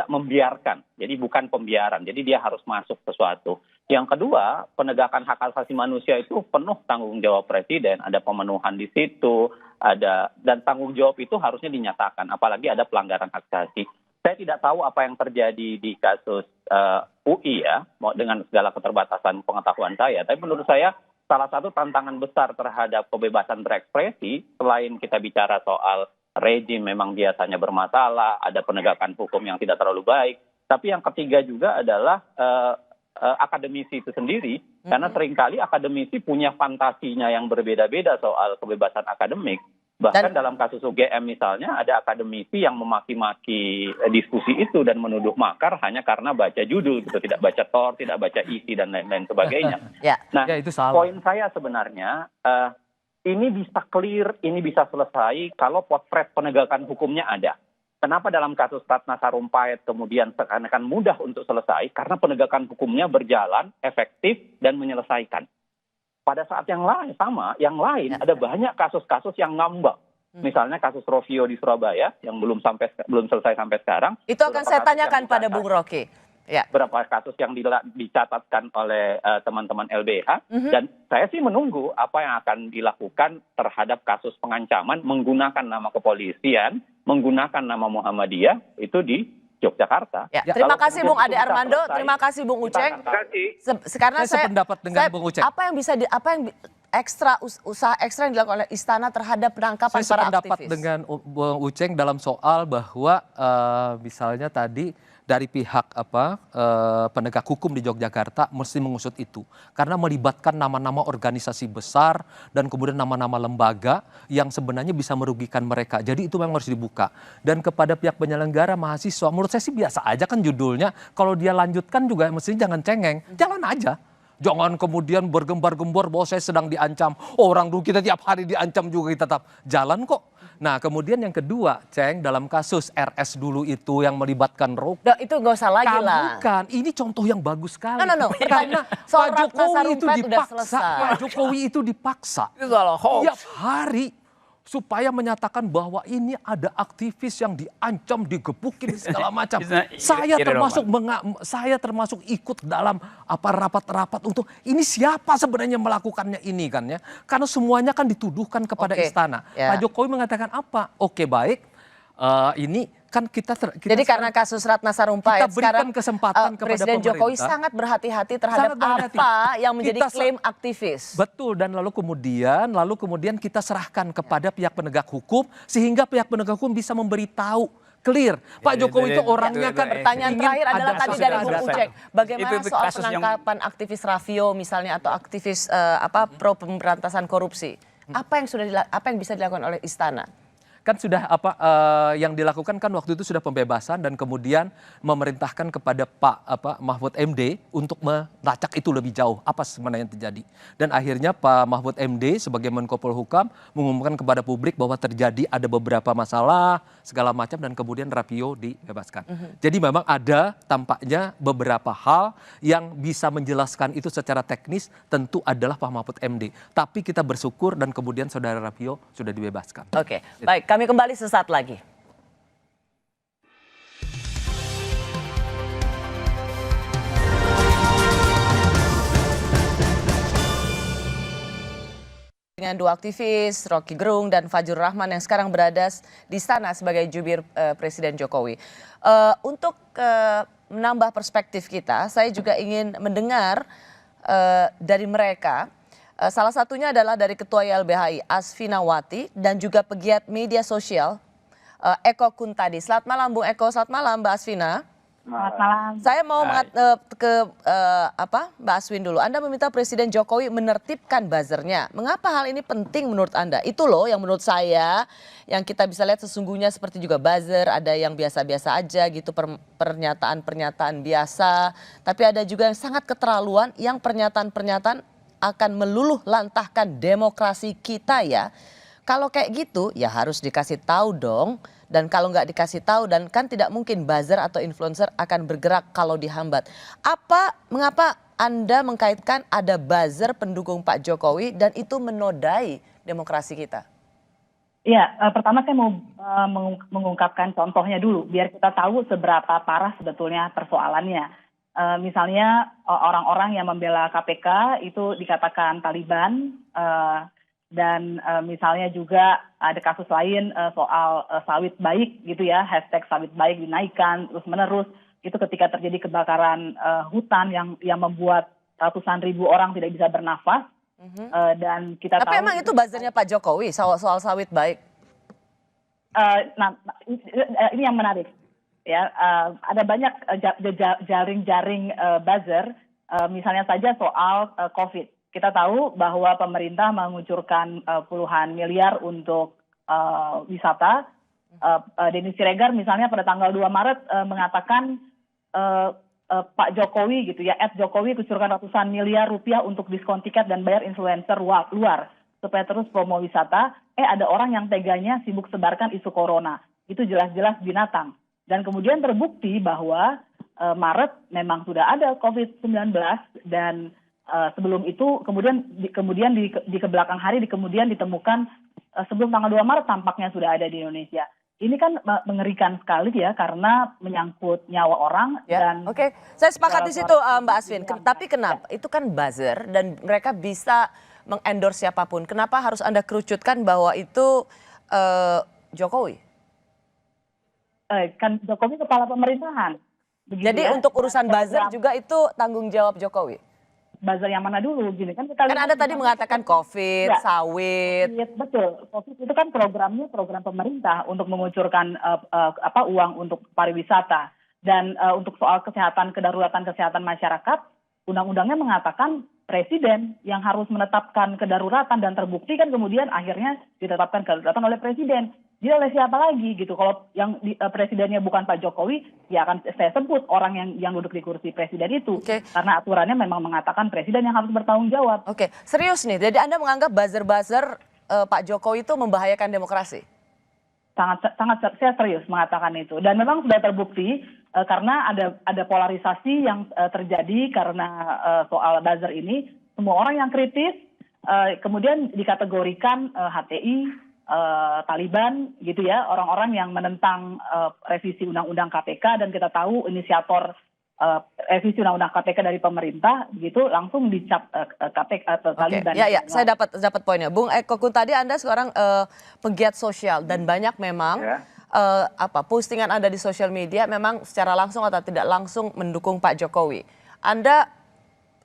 membiarkan. Jadi bukan pembiaran. Jadi dia harus masuk sesuatu. Yang kedua, penegakan hak asasi manusia itu penuh tanggung jawab presiden. Ada pemenuhan di situ, dan tanggung jawab itu harusnya dinyatakan. Apalagi ada pelanggaran hak asasi. Saya tidak tahu apa yang terjadi di kasus UI ya, dengan segala keterbatasan pengetahuan saya. Tapi menurut saya salah satu tantangan besar terhadap kebebasan berekspresi, selain kita bicara soal rejim memang biasanya bermasalah, ada penegakan hukum yang tidak terlalu baik, tapi yang ketiga juga adalah akademisi itu sendiri, karena seringkali akademisi punya fantasinya yang berbeda-beda soal kebebasan akademik. Bahkan dalam kasus UGM misalnya ada akademisi yang memaki-maki diskusi itu dan menuduh makar hanya karena baca judul gitu, tidak baca tor, tidak baca isi dan lain-lain sebagainya. Nah, itu salah. poin saya sebenarnya ini bisa clear, ini bisa selesai kalau potret penegakan hukumnya ada. Kenapa dalam kasus Ratna Sarumpait kemudian seakan-akan mudah untuk selesai? Karena penegakan hukumnya berjalan, efektif dan menyelesaikan. Pada saat yang lain ada banyak kasus-kasus yang ngambang. Misalnya kasus Rovio di Surabaya yang belum selesai sampai sekarang. Itu akan saya tanyakan pada Bung Rocky. Ya. Berapa kasus yang dicatatkan oleh teman-teman LBH, dan saya sih menunggu apa yang akan dilakukan terhadap kasus pengancaman menggunakan nama kepolisian, menggunakan nama Muhammadiyah itu di Yogyakarta. Ya, terima kasih Bung Ade Armando, terima kasih Bung Uceng. Karena Saya sependapat dengan Bung Uceng. Apa yang usaha ekstra yang dilakukan oleh Istana terhadap penangkapan Saya para sependapat aktivis? dengan Bung Uceng dalam soal bahwa misalnya tadi dari pihak penegak hukum di Yogyakarta mesti mengusut itu karena melibatkan nama-nama organisasi besar dan kemudian nama-nama lembaga yang sebenarnya bisa merugikan mereka. Jadi itu memang harus dibuka. Dan kepada pihak penyelenggara mahasiswa, menurut saya sih biasa aja kan judulnya. Kalau dia lanjutkan juga mestinya jangan cengeng, jalan aja. Jangan kemudian bergembar-gembor bahwa saya sedang diancam. Orang dulu kita tiap hari diancam juga kita tetap jalan kok. Nah kemudian yang kedua, Ceng, dalam kasus RS dulu itu yang melibatkan Rocky. Itu nggak usah lagi lah. Bukan, ini contoh yang bagus sekali. No. Karena Soal Pak Ratna Jokowi itu Sarumpait udah dipaksa. selesai. Pak Jokowi itu dipaksa. Itu soal hoax. Tiap hari supaya menyatakan bahwa ini ada aktivis yang diancam, digebukin segala macam. Saya termasuk ikut dalam rapat-rapat untuk ini siapa sebenarnya melakukannya ini kan ya. Karena semuanya kan dituduhkan kepada istana. Ya. Pak Jokowi mengatakan apa? Oke baik, ini kan kita jadi karena kasus Ratna Sarumpait kita berikan sekarang kesempatan kepada Presiden Jokowi pemerintah. sangat berhati-hati terhadap Sangat berhati-hati. apa yang menjadi Kita klaim aktivis. Betul, dan lalu kemudian kita serahkan kepada pihak penegak hukum sehingga pihak penegak hukum bisa memberitahu clear. Pak Jokowi itu orangnya kan Pertanyaan terakhir adalah tadi dari Bung Uceng, bagaimana Itu soal kasus yang- penangkapan aktivis Ravio misalnya atau aktivis pro pemberantasan korupsi? Apa yang bisa dilakukan oleh Istana? kan sudah yang dilakukan kan waktu itu sudah pembebasan dan kemudian memerintahkan kepada Pak Mahfud MD untuk melacak itu lebih jauh apa sebenarnya yang terjadi. Dan akhirnya Pak Mahfud MD sebagai Menko Polhukam mengumumkan kepada publik bahwa terjadi ada beberapa masalah segala macam dan kemudian Rapio dibebaskan. Jadi memang ada tampaknya beberapa hal yang bisa menjelaskan itu secara teknis tentu adalah Pak Mahfud MD. Tapi kita bersyukur dan kemudian saudara Rapio sudah dibebaskan. Oke, baik. Kami kembali sesaat lagi. Dengan dua aktivis, Rocky Gerung dan Fajrul Rahman yang sekarang berada di sana sebagai jubir Presiden Jokowi. Untuk menambah perspektif kita, saya juga ingin mendengar dari mereka. Salah satunya adalah dari Ketua YLBHI Asfinawati dan juga pegiat media sosial Eko Kuntadi. Selamat malam Bung Eko, selamat malam Mbak Asfina. Selamat malam. Saya mau Mbak Aswin dulu. Anda meminta Presiden Jokowi menertibkan buzzernya. Mengapa hal ini penting menurut Anda? Itu loh yang menurut saya yang kita bisa lihat sesungguhnya seperti juga buzzer, ada yang biasa-biasa aja gitu pernyataan-pernyataan biasa, tapi ada juga yang sangat keterlaluan yang pernyataan-pernyataan akan meluluh lantahkan demokrasi kita ya. Kalau kayak gitu ya harus dikasih tahu dong. Dan kalau nggak dikasih tahu dan kan tidak mungkin buzzer atau influencer akan bergerak kalau dihambat. Mengapa Anda mengkaitkan ada buzzer pendukung Pak Jokowi dan itu menodai demokrasi kita? Ya, pertama saya mau mengungkapkan contohnya dulu biar kita tahu seberapa parah sebetulnya persoalannya. Misalnya orang-orang yang membela KPK itu dikatakan Taliban. Dan misalnya juga ada kasus lain soal sawit baik gitu ya, hashtag sawit baik dinaikkan terus menerus. Itu ketika terjadi kebakaran hutan yang membuat ratusan ribu orang tidak bisa bernafas. Dan kita Tapi tahu. emang itu buzzernya Pak Jokowi soal sawit baik? Nah, ini yang menarik. Ya, ada banyak jaring-jaring buzzer, misalnya saja soal COVID. Kita tahu bahwa pemerintah mengucurkan puluhan miliar untuk wisata. Denny Siregar misalnya pada tanggal 2 Maret mengatakan Pak Jokowi gitu ya, @Jokowi kucurkan ratusan miliar rupiah untuk diskon tiket dan bayar influencer luar supaya terus promo wisata. Ada orang yang teganya sibuk sebarkan isu corona. Itu jelas-jelas binatang. Dan kemudian terbukti bahwa Maret memang sudah ada COVID-19 dan sebelum itu kemudian di kebelakang hari kemudian ditemukan sebelum tanggal 2 Maret tampaknya sudah ada di Indonesia. Ini kan mengerikan sekali ya karena menyangkut nyawa orang ya, dan Oke. Saya sepakat di situ Mbak Aswin. Tapi kenapa? Itu kan buzzer dan mereka bisa mengendorse siapapun. Kenapa harus Anda kerucutkan bahwa itu Jokowi? Kan Jokowi kepala pemerintahan. Begitu Jadi ya. untuk urusan buzzer juga itu tanggung jawab Jokowi? Buzzer yang mana dulu gini kan kita Kan Anda tadi mengatakan COVID, ya, sawit. Betul. COVID itu kan program pemerintah untuk mengucurkan uang untuk pariwisata dan untuk soal kedaruratan kesehatan masyarakat, undang-undangnya mengatakan presiden yang harus menetapkan kedaruratan dan terbukti kan kemudian akhirnya ditetapkan kedaruratan oleh presiden. Jadi oleh siapa lagi gitu? Kalau yang presidennya bukan Pak Jokowi, ya akan saya sebut orang yang duduk di kursi presiden itu. Karena aturannya memang mengatakan presiden yang harus bertanggung jawab. Oke, serius nih. Jadi Anda menganggap buzzer-buzzer Pak Jokowi itu membahayakan demokrasi? Sangat saya serius mengatakan itu. Dan memang sudah terbukti karena ada polarisasi yang terjadi karena soal buzzer ini. Semua orang yang kritis kemudian dikategorikan HTI, Taliban gitu ya, orang-orang yang menentang revisi Undang-Undang KPK dan kita tahu inisiator revisi Undang-Undang KPK dari pemerintah gitu langsung dicap KPK atau Taliban. Ya, saya dapat poinnya. Bung Eko Kun, tadi Anda seorang pegiat sosial dan banyak memang postingan Anda di sosial media memang secara langsung atau tidak langsung mendukung Pak Jokowi. Anda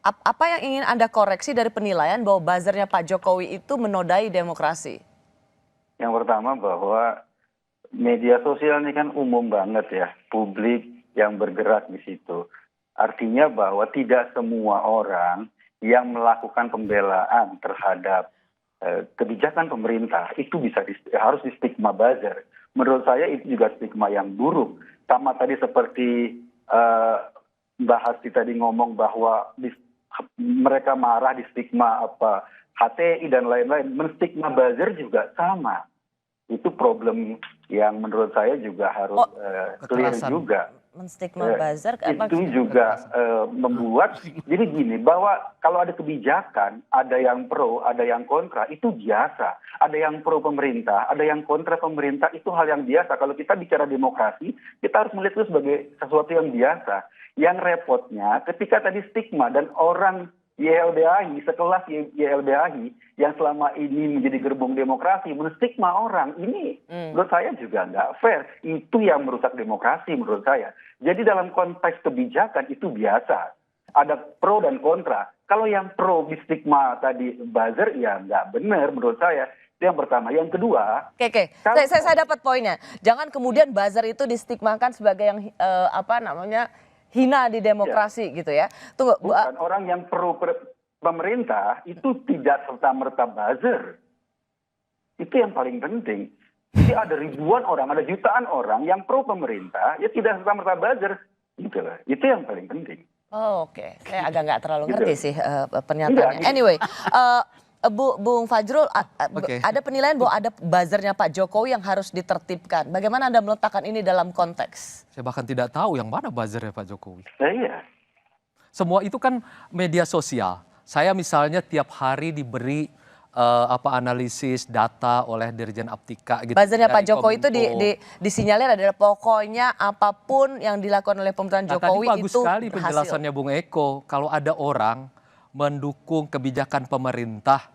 apa yang ingin Anda koreksi dari penilaian bahwa buzzernya Pak Jokowi itu menodai demokrasi? Yang pertama bahwa media sosial ini kan umum banget ya, publik yang bergerak di situ. Artinya bahwa tidak semua orang yang melakukan pembelaan terhadap kebijakan pemerintah itu harus di stigma buzzer. Menurut saya itu juga stigma yang buruk. Sama tadi seperti Mbak Hasti tadi ngomong bahwa mereka marah di stigma HTI dan lain-lain, menstigma buzzer juga sama. Itu problem yang menurut saya juga harus clear juga. Menstigma buzzer itu juga membuat jadi gini bahwa kalau ada kebijakan, ada yang pro, ada yang kontra, itu biasa. Ada yang pro pemerintah, ada yang kontra pemerintah, itu hal yang biasa. Kalau kita bicara demokrasi, kita harus melihat itu sebagai sesuatu yang biasa. Yang repotnya ketika tadi stigma dan orang YLBHI, sekelas YLBHI yang selama ini menjadi gerbong demokrasi, menstigma orang, ini menurut saya juga nggak fair. Itu yang merusak demokrasi menurut saya. Jadi dalam konteks kebijakan itu biasa. Ada pro dan kontra. Kalau yang pro di stigma tadi buzzer, ya nggak benar menurut saya. Itu yang pertama. Yang kedua, Oke. Saya dapat poinnya. Jangan kemudian buzzer itu distigmakan sebagai yang hina di demokrasi gitu ya. Tunggu, bukan orang yang pro pemerintah itu tidak serta-merta buzzer. Itu yang paling penting. Jadi ada ribuan orang, ada jutaan orang yang pro pemerintah, ya tidak serta-merta buzzer. Gitu lah. Itu yang paling penting. Oh, oke. Saya agak nggak terlalu Gitu. ngerti sih pernyataannya. Anyway, Bung Fajrul, ada penilaian bahwa ada buzzernya Pak Jokowi yang harus ditertibkan. Bagaimana Anda meletakkan ini dalam konteks? Saya bahkan tidak tahu yang mana buzzernya Pak Jokowi. Iya. Semua itu kan media sosial. Saya misalnya tiap hari diberi analisis data oleh Dirjen Aptika gitu. Buzzernya Pak dari Jokowi itu Kominfo. disinyalir adalah pokoknya apapun yang dilakukan oleh pemerintahan Jokowi tadi bagus itu sekali berhasil. penjelasannya Bung Eko. Kalau ada orang mendukung kebijakan pemerintah,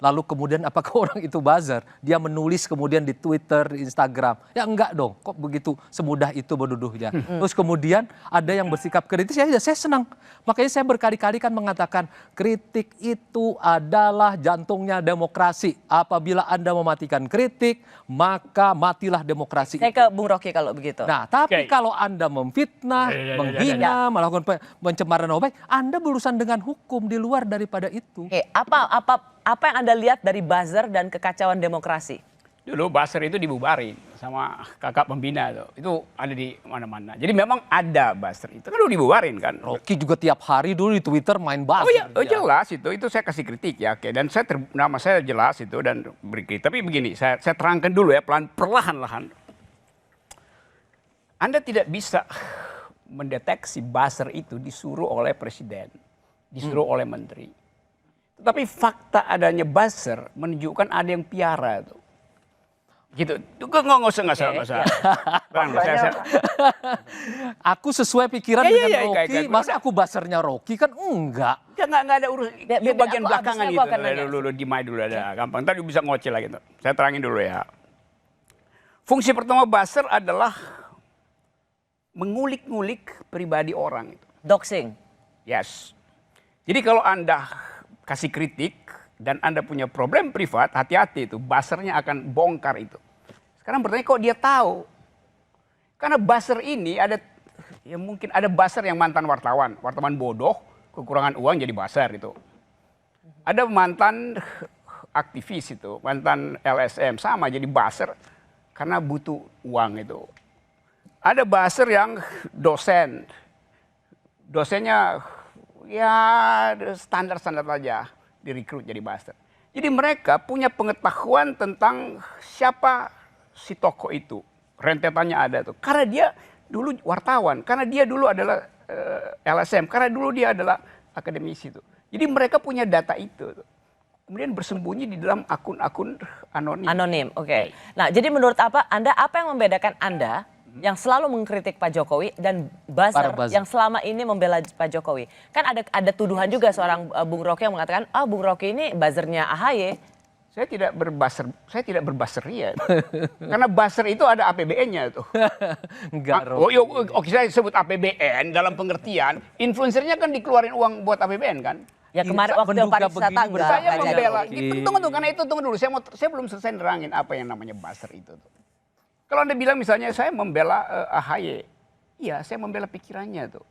lalu kemudian apakah orang itu buzzer? Dia menulis kemudian di Twitter, di Instagram. Ya enggak dong, kok begitu semudah itu berduduhnya. Terus kemudian ada yang bersikap kritis, ya saya senang. Makanya saya berkali-kali kan mengatakan kritik itu adalah jantungnya demokrasi. Apabila Anda mematikan kritik, maka matilah demokrasi. Saya ke Bung Rocky kalau begitu. Nah, tapi kalau Anda memfitnah, menghina, melakukan pencemaran nama baik, Anda berurusan dengan hukum di luar daripada itu. Oke, apa yang Anda lihat dari buzzer dan kekacauan demokrasi? Dulu buzzer itu dibubarin sama kakak pembina tuh. Itu ada di mana-mana. Jadi memang ada buzzer itu. Kan udah dibubarin kan. Rocky juga tiap hari dulu di Twitter main buzzer. Oh iya, jelas itu. Itu saya kasih kritik ya. Oke. Dan nama saya jelas itu dan beri kritik. Tapi begini, saya terangkan dulu ya perlahan-lahan. Anda tidak bisa mendeteksi buzzer itu disuruh oleh presiden, disuruh oleh menteri. Tetapi fakta adanya buzzer menunjukkan ada yang piara tuh. Gitu. Nggak usah. Bang, Aku sesuai pikiran dengan Rocky, masa aku buzzernya Rocky kan enggak. Nggak ada urus. Di bagian belakangan aku gitu. akan nanya. Dulu dimai dulu ada gampang. Ntar bisa ngoceh lagi tuh. Saya terangin dulu ya. Fungsi pertama buzzer adalah mengulik-ngulik pribadi orang itu. Doxing. Yes. Jadi kalau Anda kasih kritik dan Anda punya problem privat, hati-hati itu. Buzzernya akan bongkar itu. Sekarang bertanya kok dia tahu? Karena buzzer ini ada, ya mungkin ada buzzer yang mantan wartawan bodoh, kekurangan uang jadi buzzer itu. Ada mantan aktivis itu, mantan LSM sama jadi buzzer karena butuh uang itu. Ada buzzer yang dosennya ya standar-standar aja direkrut jadi buzzer. Jadi mereka punya pengetahuan tentang siapa si tokoh itu. Rentetannya ada tuh. Karena dia dulu wartawan, karena dia dulu adalah LSM, karena dulu dia adalah akademisi tuh. Jadi mereka punya data itu tuh. Kemudian bersembunyi di dalam akun-akun anonim. Anonim, oke. Nah, jadi menurut Anda apa yang membedakan Anda yang selalu mengkritik Pak Jokowi dan buzzer yang selama ini membela Pak Jokowi? Kan ada tuduhan juga seorang Bung Rocky yang mengatakan, Bung Rocky ini buzzernya AHY. Saya tidak berbuzzeria. Karena buzzer itu ada APBN-nya tuh. Enggak, Oke, saya sebut APBN dalam pengertian influencernya kan dikeluarin uang buat APBN kan. Ya kemarin waktu pariwisata enggak. Saya membela. Tunggu dulu. Saya belum selesai nerangin apa yang namanya buzzer itu tuh. Kalau Anda bilang misalnya saya membela AHY, iya saya membela pikirannya tuh.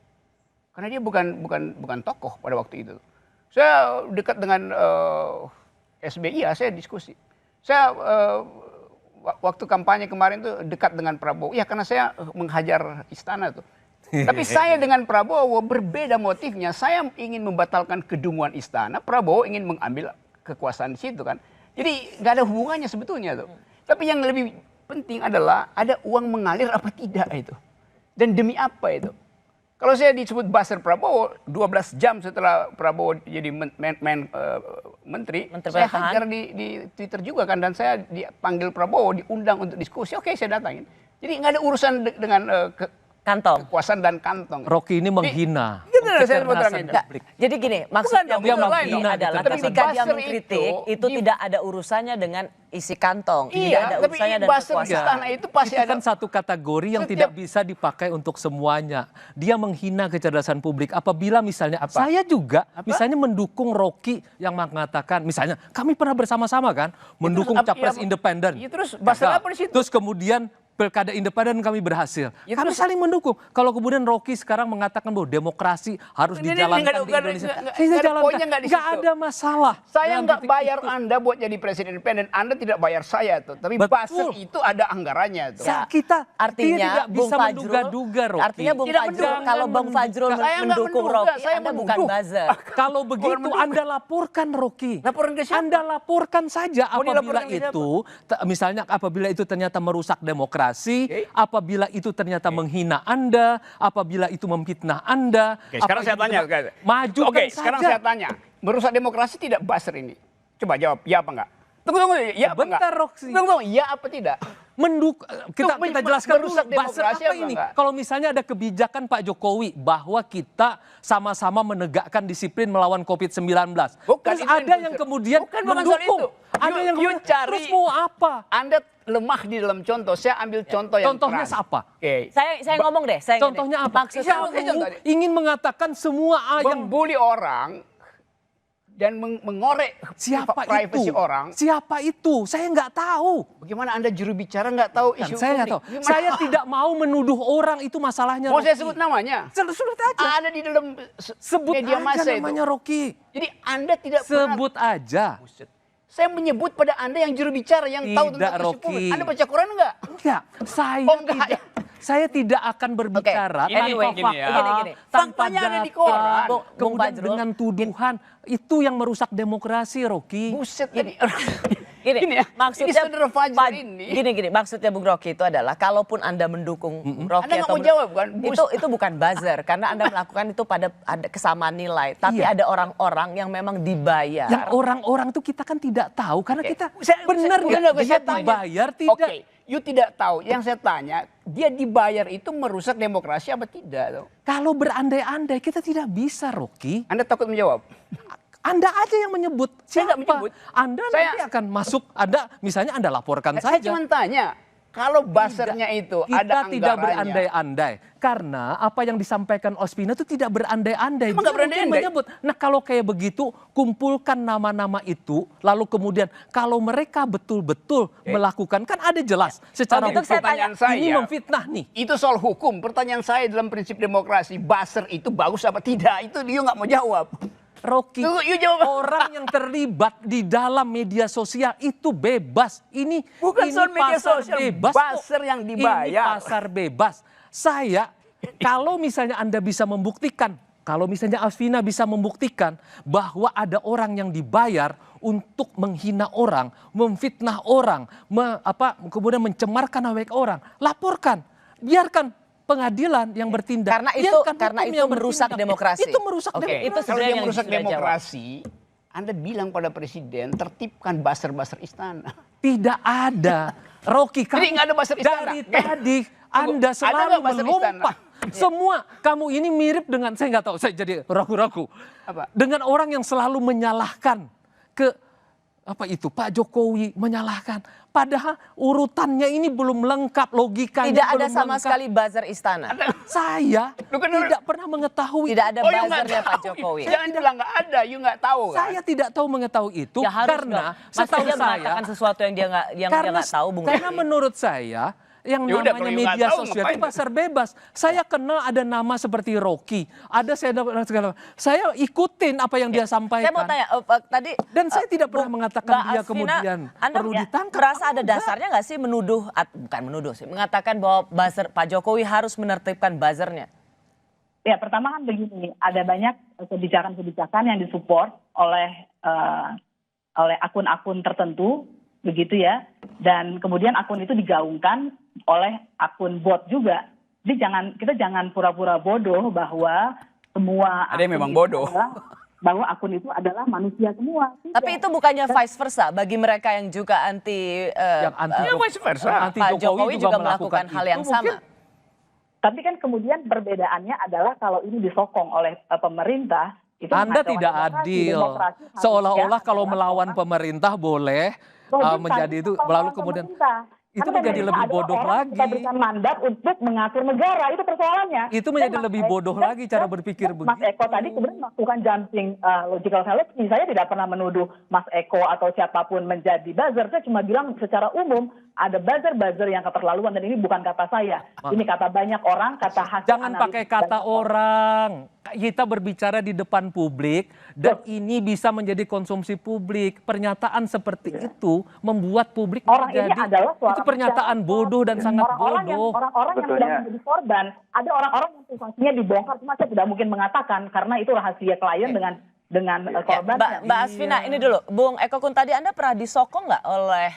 Karena dia bukan tokoh pada waktu itu. Saya dekat dengan SBY, ya saya diskusi. Saya waktu kampanye kemarin tuh dekat dengan Prabowo, ya karena saya menghajar istana tuh. Tapi saya dengan Prabowo berbeda motifnya. Saya ingin membatalkan kedunguan istana, Prabowo ingin mengambil kekuasaan di situ kan. Jadi nggak ada hubungannya sebetulnya tuh. Tapi yang lebih penting adalah ada uang mengalir apa tidak itu. Dan demi apa itu. Kalau saya disebut buzzer Prabowo, 12 jam setelah Prabowo jadi menteri saya hajar di Twitter juga kan. Dan saya dipanggil Prabowo, diundang untuk diskusi, oke saya datangin. Jadi nggak ada urusan dengan Kantong. kekuasaan dan kantong. Rocky ini menghina Gitu loh, saya mau kecerdasan terangin. publik. Jadi gini, maksudnya dong, Bung itu Rocky lain dong. adalah Tapi ketika dia buzzer mengkritik itu itu tidak ada urusannya dengan isi kantong, tidak ada Iya, tapi urusannya dengan buzzer kekuasaan. istana itu pasti Itu ada. kan satu kategori yang Setiap- tidak bisa dipakai untuk semuanya. Dia menghina kecerdasan publik. Apabila misalnya saya juga misalnya mendukung Rocky yang mengatakan misalnya kami pernah bersama-sama kan mendukung terus capres independen. Iya, terus buzzer Gagal. apa di situ? Terus kemudian pilkada independen kami berhasil. Ya, Kami terus- saling mendukung. Kalau kemudian Rocky sekarang mengatakan bahwa demokrasi harus Ini dijalankan nggak ada- di nggak ada- Indonesia. nggak- Saya nggak ada jalankan. poinnya nggak di Nggak situ. ada masalah. Saya dalam nggak titik bayar itu. Anda buat jadi presiden independen. Anda tidak bayar saya tuh. Tapi Betul. buzzer itu ada anggarannya tuh. Kita Artinya tidak Bung bisa Fajrul, menduga-duga Rocky. artinya Bung Tidak Fajrul, menduga. kalau Bung Fajrul Saya nggak mendukung menduga, Rocky, saya Anda menuduh. bukan buzzer. Kalau begitu menduga. Anda laporkan Rocky. Laporan ke siapa? Anda laporkan saja Mau apabila dilaporkan ke siapa? itu misalnya apabila itu ternyata merusak demokrasi, Oke. apabila itu ternyata menghina Anda, apabila itu memfitnah Anda. Oke, sekarang saya tanya. Majukan Oke, saja. sekarang saya tanya. Merusak demokrasi tidak buzzer ini? Coba jawab, ya apa enggak? Tunggu, ya apa enggak? Bentar, Roksi. Tunggu, ya apa tidak? Kita jelaskan dulu merusak buzzer demokrasi apa apa ini. enggak? Kalau misalnya ada kebijakan Pak Jokowi bahwa kita sama-sama menegakkan disiplin melawan COVID-19. Bukan, Terus itu ada yang yang buzzer. kemudian Bukan soal mendukung. itu. Ada yang You kemudian, cari- terus mau apa? Anda lemah di dalam contoh. Saya ambil contoh yang Contohnya keras. apa? Oke. Saya ngomong deh. Contohnya apa? Maksudnya Saya contoh deh. Ingin mengatakan semua yang Membuli orang dan mengorek siapa privasi itu? orang. Siapa itu? Saya nggak tahu. Bagaimana Anda juru bicara nggak tahu isu Saya nggak tahu. publik? Gimana? Saya tidak mau menuduh orang itu masalahnya. Mau saya Rocky. sebut namanya? Sebut aja. Ada di dalam Sebut media aja massa namanya itu. Rocky. Jadi Anda tidak Sebut aja. pernah. Saya menyebut pada Anda yang juru bicara yang tahu Tidak, tentang isu Rocky. publik. Anda baca koran nggak? Enggak, saya Oh, enggak. tidak. Saya tidak akan berbicara Oke, anyway, tanpa gini ya. fakta, Gini. tanpa Faktanya ada di data, koran. Bung kemudian Fajrul. dengan tuduhan itu yang merusak demokrasi, Rocky. Buset ini. Gini, Ini ya, maksudnya ini saudara Fajrul Faj- ini. Gini, maksudnya Bung Rocky itu adalah kalaupun Anda mendukung Rocky Anda nggak atau mau jawab kan? itu bukan buzzer karena Anda melakukan itu pada ada kesamaan nilai, tapi Iya. ada orang-orang yang memang dibayar. Yang orang-orang itu kita kan tidak tahu karena kita Saya- benar udah, nggak saya dia tanya. dibayar tidak? Oke, you tidak tahu. Yang saya tanya, dia dibayar itu merusak demokrasi apa tidak? Tuh? Kalau berandai-andai kita tidak bisa, Rocky. Anda takut menjawab? Anda aja yang menyebut. Saya nggak Siapa? menyebut. Anda nanti akan masuk. Anda misalnya Anda laporkan Saya saja. cuma tanya, kalau buzzernya itu Kita ada tidak anggarannya. berandai-andai karena apa yang disampaikan Ospina itu tidak berandai-andai. Emang nggak Dia mungkin berandai-andai? menyebut. Nah kalau kayak begitu kumpulkan nama-nama itu lalu kemudian kalau mereka betul-betul melakukan kan ada jelas secara Kalau gitu saya Pertanyaan tanya, saya, ini memfitnah nih. itu soal hukum. Pertanyaan saya dalam prinsip demokrasi, buzzer itu bagus apa tidak? Itu dia nggak mau jawab. Rocky, Tunggu, you jawab. orang yang terlibat di dalam media sosial itu bebas. Ini Bukan ini soal media pasar sosial, bebas kok. buzzer yang dibayar. Ini pasar bebas. Saya, kalau misalnya Anda bisa membuktikan, kalau misalnya Asvina bisa membuktikan bahwa ada orang yang dibayar untuk menghina orang, memfitnah orang, kemudian mencemarkan nama baik orang, laporkan, biarkan pengadilan yang bertindak. Karena itu- Biarkan karena hukum itu yang merusak bertindak. demokrasi. Itu merusak Oke, demokrasi. itu Kalau sebenarnya dia yang merusak sudah jawab. demokrasi, Anda bilang pada presiden, tertibkan buzzer-buzzer istana. Tidak ada. Rocky, kamu Jadi nggak ada buzzer istana? dari tadi Anda Ada selalu nggak buzzer istana? melompat. Semua kamu ini mirip dengan, saya nggak tahu, saya jadi ragu-ragu. Apa? Dengan orang yang selalu menyalahkan ke Pak Jokowi menyalahkan. Padahal urutannya ini belum lengkap, logikanya Tidak ada belum sama lengkap. sekali buzzer istana. Saya Lu kan tidak pernah mengetahui. Tidak ada Oh, you nggak buzzernya Pak tahu. Jokowi. Jangan bilang nggak ada, you nggak tahu kan? Saya tidak tahu mengetahui itu Ya harus karena dong. Masa setahu dia saya mengatakan sesuatu yang dia nggak tahu, Bung karena Rocky? menurut saya yang Ya udah, namanya kalau you nggak media tahu, sosial itu ngapain? pasar bebas. Saya kenal ada nama seperti Rocky, ada saya dapat segala. Saya ikutin apa yang dia sampaikan. Saya mau tanya tadi Dan saya tidak pernah Bung- mengatakan Mbak dia Asvina, kemudian Anda perlu ditangkap. merasa ada Enggak. dasarnya nggak sih menuduh, bukan menuduh sih, mengatakan bahwa buzzer Pak Jokowi harus menertibkan buzzernya? Ya, pertama kan begini, ada banyak kebijakan-kebijakan yang disupport oleh akun-akun tertentu, begitu ya. Dan kemudian akun itu digaungkan oleh akun bot juga. Jadi kita jangan pura-pura bodoh bahwa semua Ada yang akun memang itu bodoh. bahwa akun itu adalah manusia semua. Tidak. Tapi itu bukannya vice versa bagi mereka yang juga anti, Yang anti Ya, vice versa. anti Pak Jokowi juga melakukan melakukan hal yang itu sama. mungkin Tapi kan kemudian perbedaannya adalah kalau ini disokong oleh pemerintah, itu Anda mengacaukan tidak demokrasi. adil. Demokrasi Seolah-olah harusnya kalau adalah melawan orang- pemerintah boleh Bukan, menjadi itu, kalau lalu melawan kemudian pemerintah. itu Karena menjadi pemerintah lebih adalah bodoh orang yang kita lagi. berikan mandat untuk mengatur negara, itu persoalannya. Itu menjadi Dan lebih Mas- bodoh dan- lagi cara dan- berpikir dan Mas Eko begitu. tadi kemudian melakukan jumping logical fallacy. Saya tidak pernah menuduh Mas Eko atau siapapun menjadi buzzer. Saya cuma bilang secara umum ada buzzer-buzzer yang keterlaluan, dan ini bukan kata saya. Ini kata banyak orang, kata hasil Jangan analisis pakai kata banyak orang. Kita berbicara di depan publik dan ini bisa menjadi konsumsi publik. Pernyataan seperti itu membuat publik Orang ini menjadi adalah suara itu pernyataan masyarakat. bodoh dan sangat Orang-orang bodoh. yang Sebetulnya- sedang menjadi korban. Ada orang-orang yang privasinya dibongkar, cuma saya tidak mungkin mengatakan karena itu rahasia klien dengan korban. Ya, Mbak Asvina, ini dulu, Bung Eko Kun, tadi Anda pernah disokong nggak oleh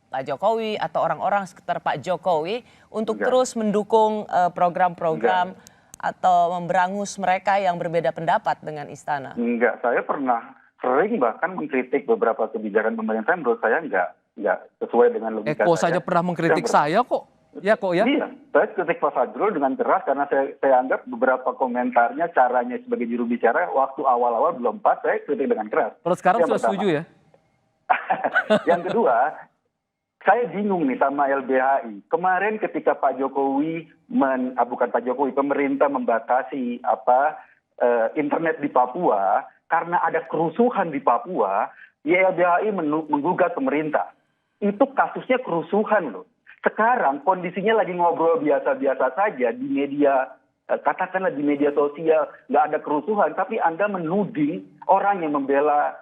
Pak Jokowi atau orang-orang sekitar Pak Jokowi untuk Enggak. terus mendukung program-program atau memberangus mereka yang berbeda pendapat dengan istana? Enggak, saya pernah sering bahkan mengkritik beberapa kebijakan pemerintah yang menurut saya enggak sesuai dengan logika Eko saya. saja pernah mengkritik Yang saya kok. Ya kok ya. Iya, saya kritik Pak Fajrul dengan keras karena saya anggap beberapa komentarnya, caranya sebagai juru bicara waktu awal-awal belum pas, saya kritik dengan keras. Kalau sekarang Yang sudah pertama. setuju ya. Yang kedua, saya bingung nih sama LBHI. Kemarin ketika Pak Jokowi, bukan Pak Jokowi, pemerintah membatasi internet di Papua karena ada kerusuhan di Papua, ya LBHI menggugat pemerintah. Itu kasusnya kerusuhan loh. Sekarang kondisinya lagi ngobrol biasa-biasa saja di media, katakanlah di media sosial, nggak ada kerusuhan, tapi Anda menuding orang yang membela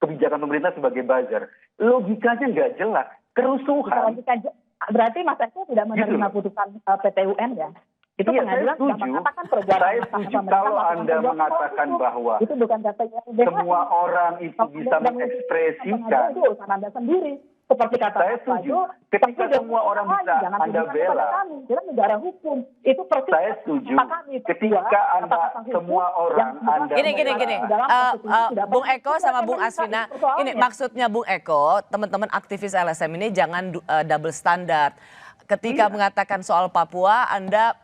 kebijakan pemerintah sebagai buzzer. Logikanya nggak jelas. Kerusuhan. Berarti Mas Eko tidak menerima Gitu. putusan PT UN ya? Itu Iya, pengadilan saya sudah setuju. mengatakan perbuatan Saya atas setuju pemerintah kalau melakukan Anda perbuatan mengatakan itu. bahwa Itu bukan kata LBHI. semua orang itu Kalau bisa Anda mengekspresikan. itu urusan Anda sendiri. Seperti kata Saya Mas setuju. Fajrul, Ketika Presiden semua orang Jokowi, bisa jangan Anda tunjukkan kepada bela. kami. Kita negara hukum. Itu persis Saya setuju. kata kami. Ketika Kedua, Anda, kata-kata hukum semua orang yang sudah Anda Gini. di dalam konstitusi tidak Bung pernah Eko itu sama Bung pemerintah, Asvina, itu persoalannya. ini maksudnya Bung Eko, teman-teman aktivis LSM ini jangan double standard. Ketika mengatakan soal Papua, Anda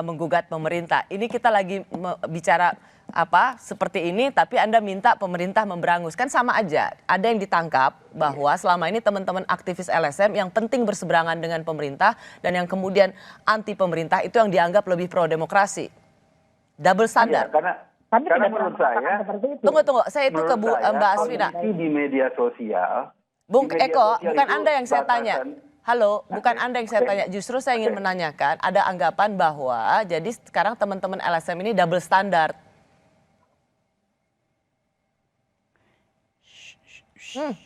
menggugat pemerintah. Ini kita lagi bicara seperti ini, tapi Anda minta pemerintah memberangus. Kan sama aja. Ada yang ditangkap bahwa selama ini teman-teman aktivis LSM yang penting berseberangan dengan pemerintah dan yang kemudian anti pemerintah itu yang dianggap lebih pro demokrasi. Double Iya, standar. karena Kami tidak pernah menurut saya, mengatakan seperti itu. Tunggu, saya itu ke menurut saya, Mbak Asvina. kondisi di media sosial. Bung di media Eko, sosial bukan itu Anda yang saya tanya. batasan- Halo, bukan Anda yang saya tanya. Justru saya ingin menanyakan, ada anggapan bahwa jadi sekarang teman-teman LSM ini double standard.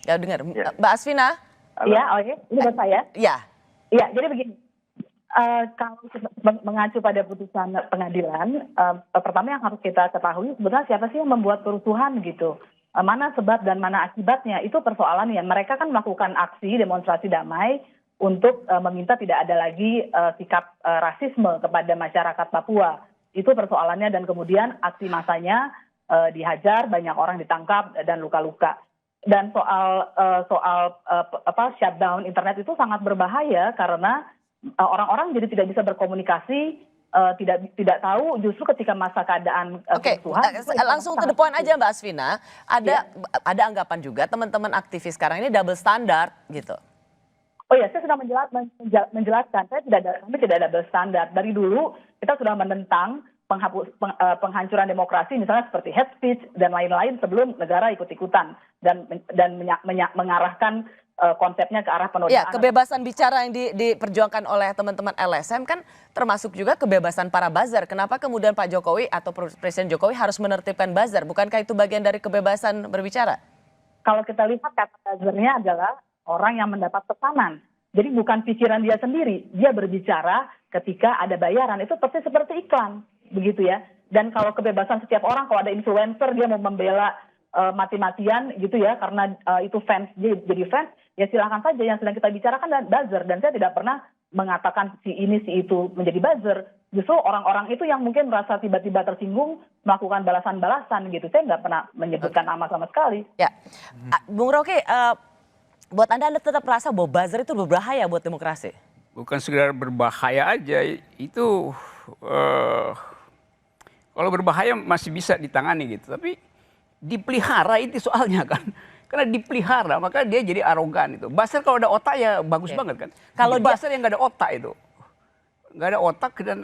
Ya dengar. Ya. Mbak Asvina? Iya, oke. Ini buat saya. Ya. Iya, jadi begini. Kalau mengacu pada putusan pengadilan, pertama yang harus kita ketahui sebetulnya siapa sih yang membuat kerusuhan gitu. Mana sebab dan mana akibatnya, itu persoalannya. Mereka kan melakukan aksi demonstrasi damai untuk meminta tidak ada lagi sikap rasisme kepada masyarakat Papua. Itu persoalannya, dan kemudian aksi massanya dihajar, banyak orang ditangkap dan luka-luka. Dan soal shutdown internet itu sangat berbahaya karena orang-orang jadi tidak bisa berkomunikasi, tidak tahu justru ketika masa keadaan Oke, kerusuhan. langsung to the point aja Mbak Asvina. Ada anggapan juga teman-teman aktivis sekarang ini double standard gitu. Oh ya, saya sudah menjelaskan. Kami tidak ada double standard. Dari dulu kita sudah menentang penghancuran demokrasi, misalnya seperti hate speech dan lain-lain sebelum negara ikut-ikutan dan mengarahkan konsepnya ke arah penodaan. Ya, kebebasan bicara yang diperjuangkan oleh teman-teman LSM kan termasuk juga kebebasan para buzzer. Kenapa kemudian Pak Jokowi atau Presiden Jokowi harus menertibkan buzzer? Bukankah itu bagian dari kebebasan berbicara? Kalau kita lihat kata buzzernya adalah orang yang mendapat pesanan. Jadi bukan pikiran dia sendiri, dia berbicara ketika ada bayaran. Itu persis seperti iklan, begitu ya. Dan kalau kebebasan setiap orang, kalau ada influencer dia mau membela mati-matian gitu ya, karena itu fans, jadi fans, ya silakan saja. Yang sedang kita bicarakan adalah buzzer, dan saya tidak pernah mengatakan si ini si itu menjadi buzzer. Justru orang-orang itu yang mungkin merasa tiba-tiba tersinggung melakukan balasan-balasan gitu. Saya nggak pernah menyebutkan nama sama sekali. Ya, Bung Rocky, buat Anda tetap merasa bahwa buzzer itu berbahaya buat demokrasi? bukan sekedar berbahaya aja, itu kalau berbahaya masih bisa ditangani gitu, tapi dipelihara itu soalnya kan. Karena dipelihara maka dia jadi arogan itu. Buzzer kalau ada otak ya bagus banget kan. Kalau buzzer yang nggak ada otak itu, nggak ada otak dan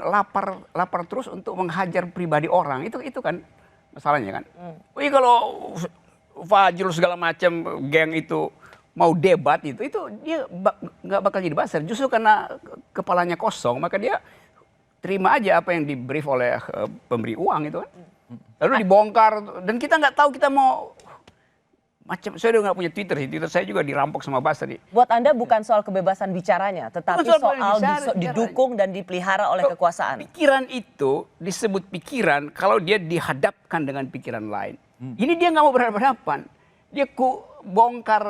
lapar terus untuk menghajar pribadi orang, itu kan masalahnya kan. Wih, kalau Fajrul segala macam geng itu mau debat itu dia nggak bakal jadi buzzer. Justru karena kepalanya kosong maka dia terima aja apa yang di brief oleh pemberi uang itu kan. Lalu dibongkar dan kita nggak tahu kita mau macam. Saya udah nggak punya Twitter sih. Twitter saya juga dirampok sama buzzer. Buat Anda bukan soal kebebasan bicaranya, tetapi soal didukung dan dipelihara oleh kekuasaan. Pikiran itu disebut pikiran kalau dia dihadapkan dengan pikiran lain. Ini dia nggak mau berhadapan. Dia bongkar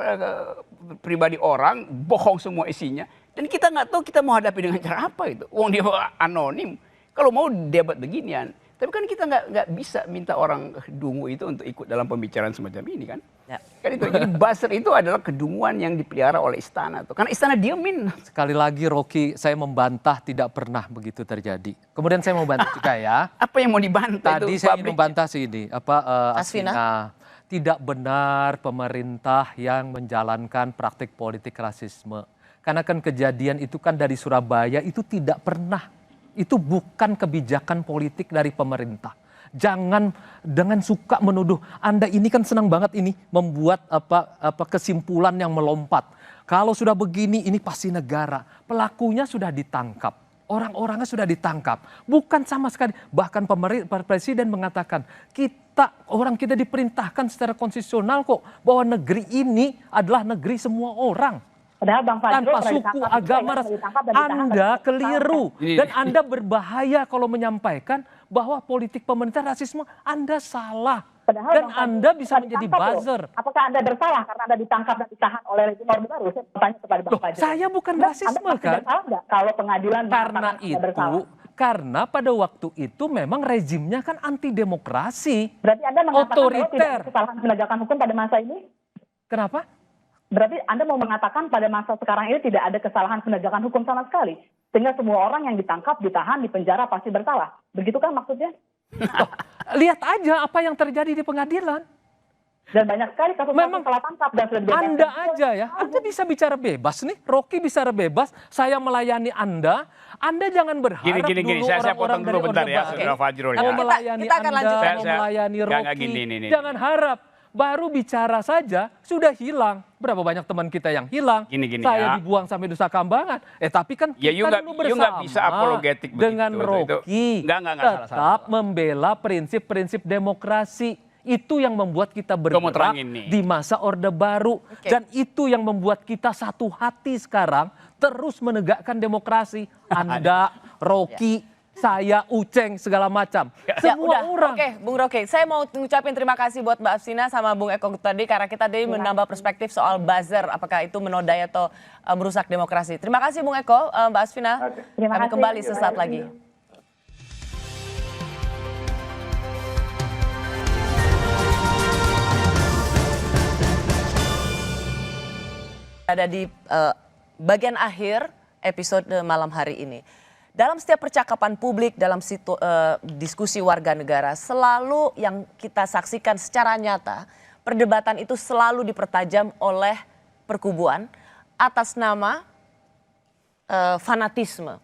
pribadi orang, bohong semua isinya. Dan kita nggak tahu kita mau hadapi dengan cara apa itu. Wong dia anonim. Kalau mau debat beginian. Tapi kan kita nggak bisa minta orang dungu itu untuk ikut dalam pembicaraan semacam ini kan. Ya. Kan itu. Jadi buzzer itu adalah kedunguan yang dipelihara oleh istana tuh. Karena istana diemin. Sekali lagi Rocky, saya membantah tidak pernah begitu terjadi. Kemudian saya mau bantah juga ya. Apa yang mau dibantah tadi itu? Saya ingin membantah sih ini. Asvina. Tidak benar pemerintah yang menjalankan praktik politik rasisme. Karena kan kejadian itu kan dari Surabaya itu tidak pernah. Itu bukan kebijakan politik dari pemerintah. Jangan dengan suka menuduh. Anda ini kan senang banget ini membuat kesimpulan yang melompat. Kalau sudah begini ini pasti negara. Pelakunya sudah ditangkap. Orang-orangnya sudah ditangkap. Bukan sama sekali. Bahkan presiden mengatakan orang kita diperintahkan secara konstitusional kok bahwa negeri ini adalah negeri semua orang. Padahal Bang Fajrul tanpa suku, agama, ras. Anda keliru. Dan Anda berbahaya kalau menyampaikan bahwa politik pemerintah rasisme. Anda salah. Padahal dan Anda bisa menjadi buzzer. Apakah Anda bersalah karena Anda ditangkap dan ditahan oleh rezim Orde Baru? Saya bertanya kepada Bang Fajrul. Saya bukan rasisme kan? Anda kalau pengadilan karena itu, karena pada waktu itu memang rezimnya kan anti demokrasi. Berarti Anda mengatakan otoriter. Tidak ada kesalahan penegakan hukum pada masa ini? Kenapa? Berarti Anda mau mengatakan pada masa sekarang ini tidak ada kesalahan penegakan hukum sama sekali. Sehingga semua orang yang ditangkap, ditahan, dipenjara pasti bersalah. Begitu kan maksudnya? Lihat aja apa yang terjadi di pengadilan. Dan banyak sekali kasus salah tangkap dan sudah dibebaskan. Anda aja ya, Anda bisa bicara bebas nih. Rocky bisa bebas, saya melayani Anda. Anda jangan berharap gini. dulu Saya orang-orang potong dulu dari bentar Orde ya, Baru Saudara Fajrul. mau melayani kita akan Anda, lanjutkan. mau melayani Rocky. Gini. Jangan harap. Baru bicara saja sudah hilang. Berapa banyak teman kita yang hilang? Saya dibuang sampai Nusa Kambangan. Tapi kan kita dulu bersama bisa apologetik dengan Rocky. Tetap membela prinsip-prinsip demokrasi. Itu yang membuat kita bergerak di masa Orde Baru. Dan itu yang membuat kita satu hati sekarang terus menegakkan demokrasi. Anda, Rocky, saya, Uceng, segala macam. Semua orang. Oke, Bung Rocky. Saya mau ngucapin terima kasih buat Mbak Asvina sama Bung Eko tadi. Karena kita tadi menambah perspektif soal buzzer. Apakah itu menodai atau merusak demokrasi. Terima kasih Bung Eko, Mbak Asvina. Kami kembali sesaat lagi. Ada di bagian akhir episode malam hari ini. Dalam setiap percakapan publik, dalam diskusi warga negara, selalu yang kita saksikan secara nyata, perdebatan itu selalu dipertajam oleh perkubuan atas nama fanatisme.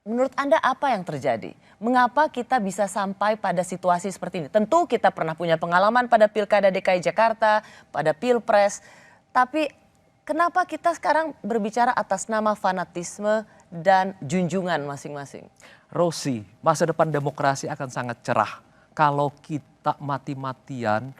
Menurut Anda apa yang terjadi? Mengapa kita bisa sampai pada situasi seperti ini? Tentu kita pernah punya pengalaman pada Pilkada DKI Jakarta, pada Pilpres, tapi kenapa kita sekarang berbicara atas nama fanatisme dan junjungan masing-masing? Rosi, masa depan demokrasi akan sangat cerah kalau kita mati-matian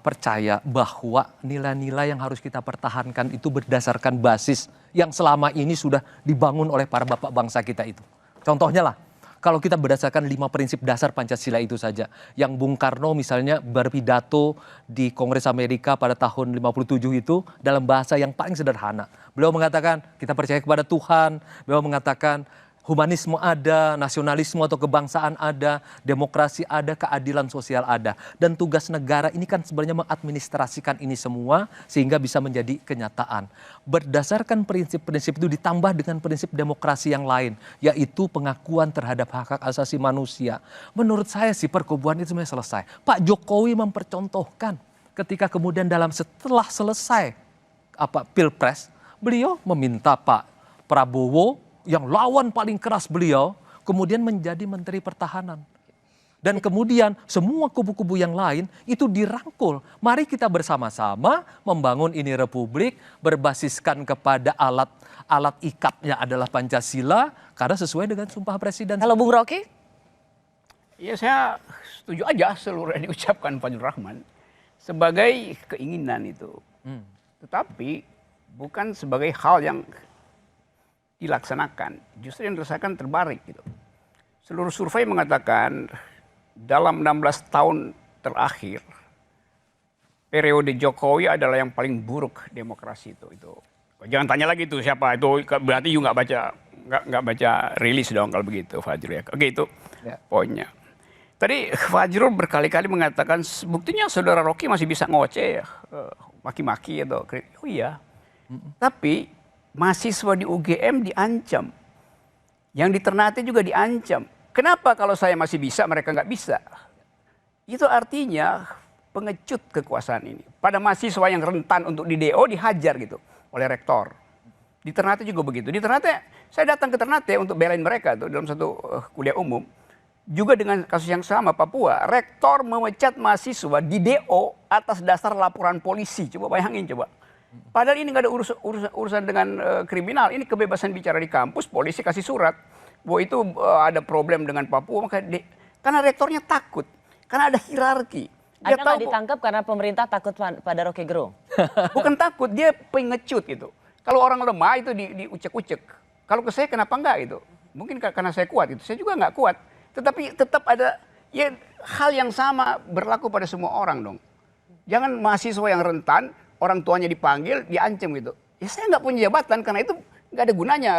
percaya bahwa nilai-nilai yang harus kita pertahankan itu berdasarkan basis yang selama ini sudah dibangun oleh para bapak bangsa kita itu. Contohnya lah, kalau kita berdasarkan 5 prinsip dasar Pancasila itu saja. Yang Bung Karno misalnya berpidato di Kongres Amerika pada tahun 57 itu dalam bahasa yang paling sederhana. Beliau mengatakan kita percaya kepada Tuhan. Beliau mengatakan Humanisme ada, nasionalisme atau kebangsaan ada, demokrasi ada, keadilan sosial ada. Dan tugas negara ini kan sebenarnya mengadministrasikan ini semua sehingga bisa menjadi kenyataan. Berdasarkan prinsip-prinsip itu ditambah dengan prinsip demokrasi yang lain, yaitu pengakuan terhadap hak-hak asasi manusia. Menurut saya sih perkubuan itu sebenarnya selesai. Pak Jokowi mempercontohkan ketika kemudian setelah selesai Pilpres, beliau meminta Pak Prabowo yang lawan paling keras beliau, kemudian menjadi Menteri Pertahanan. Dan kemudian semua kubu-kubu yang lain itu dirangkul. Mari kita bersama-sama membangun ini republik berbasiskan kepada alat ikatnya adalah Pancasila, karena sesuai dengan Sumpah Presiden. Kalau Bung Rocky? Ya saya setuju aja seluruh yang diucapkan Fajrul Rahman sebagai keinginan itu. Tetapi bukan sebagai hal yang dilaksanakan, justru yang dirasakan terbalik gitu. Seluruh survei mengatakan dalam 16 tahun terakhir periode Jokowi adalah yang paling buruk demokrasi itu. Jangan tanya lagi tuh siapa itu, berarti you nggak baca rilis dong kalau begitu Fajrul ya. Oke, itu poinnya. Tadi Fajrul berkali-kali mengatakan buktinya saudara Rocky masih bisa ngoceh ya, maki-maki atau oh iya. Tapi mahasiswa di UGM diancam. Yang di Ternate juga diancam. Kenapa kalau saya masih bisa, mereka nggak bisa? Itu artinya pengecut kekuasaan ini. Pada mahasiswa yang rentan untuk di DO dihajar gitu oleh rektor. Di Ternate juga begitu. Di Ternate, saya datang ke Ternate untuk belain mereka tuh dalam satu kuliah umum. Juga dengan kasus yang sama Papua, rektor memecat mahasiswa di DO atas dasar laporan polisi. Coba bayangin coba. Padahal ini nggak ada urusan dengan kriminal, ini kebebasan bicara di kampus, polisi kasih surat bahwa itu ada problem dengan Papua, karena rektornya takut, karena ada hierarki. Dia Anda nggak ditangkap karena pemerintah takut pada Rocky Gerung? Bukan takut, dia pengecut gitu. Kalau orang lemah itu diucek-ucek. Kalau ke saya kenapa enggak gitu? Mungkin karena saya kuat gitu, saya juga nggak kuat. Tetapi tetap ada ya hal yang sama berlaku pada semua orang dong. Jangan mahasiswa yang rentan, orang tuanya dipanggil, diancam gitu. Ya saya nggak punya jabatan karena itu nggak ada gunanya.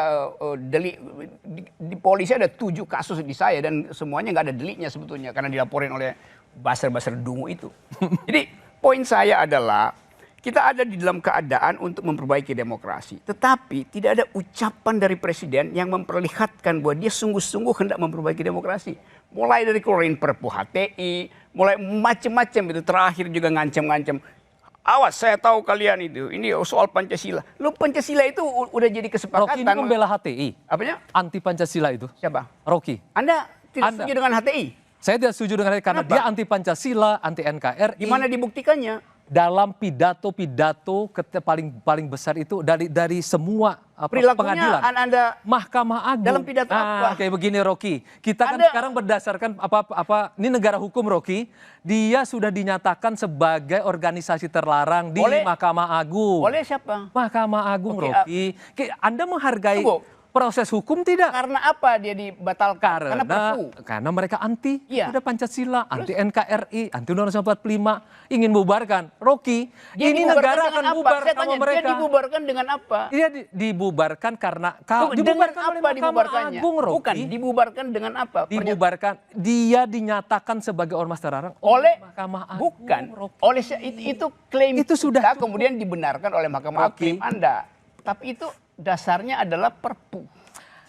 Di polisi ada 7 kasus di saya dan semuanya nggak ada deliknya sebetulnya karena dilaporin oleh baser-baser dungu itu. Jadi poin saya adalah kita ada di dalam keadaan untuk memperbaiki demokrasi. Tetapi tidak ada ucapan dari presiden yang memperlihatkan bahwa dia sungguh-sungguh hendak memperbaiki demokrasi. Mulai dari keluarin Perpu HTI, mulai macam-macam itu, terakhir juga ngancam-ngancam. Awas, saya tahu kalian itu. Ini soal Pancasila. Lo Pancasila itu udah jadi kesepakatan. Rocky ini membela HTI. Apanya? Anti Pancasila itu. Siapa? Rocky. Anda tidak setuju dengan HTI? Saya tidak setuju dengan HTI karena dia anti Pancasila, anti NKRI. Gimana dibuktikannya? Dalam pidato paling besar itu dari semua perilakunya pengadilan. Anda Mahkamah Agung. dalam pidato apa? Kayak begini Rocky. Kita kan sekarang berdasarkan ini negara hukum Rocky. Dia sudah dinyatakan sebagai organisasi terlarang di Mahkamah Agung. Oleh siapa? Mahkamah Agung Rocky. Anda menghargai proses hukum tidak? Karena apa dia dibatalkan? Karena mereka anti ada Pancasila, anti NKRI, anti Undang-Undang 45, ingin bubarkan. Rocky, ini negara akan bubar sama mereka. Dia dibubarkan dengan apa? Dia dibubarkan karena dengan apa dibubarkannya? Agung, Rocky. Bukan, dibubarkan dengan apa? Dibubarkan, dia dinyatakan sebagai ormas terlarang oleh Mahkamah Agung. Bukan, oleh itu klaim itu sudah kemudian dibenarkan oleh Mahkamah Agung Anda. Tapi itu dasarnya adalah Perpu.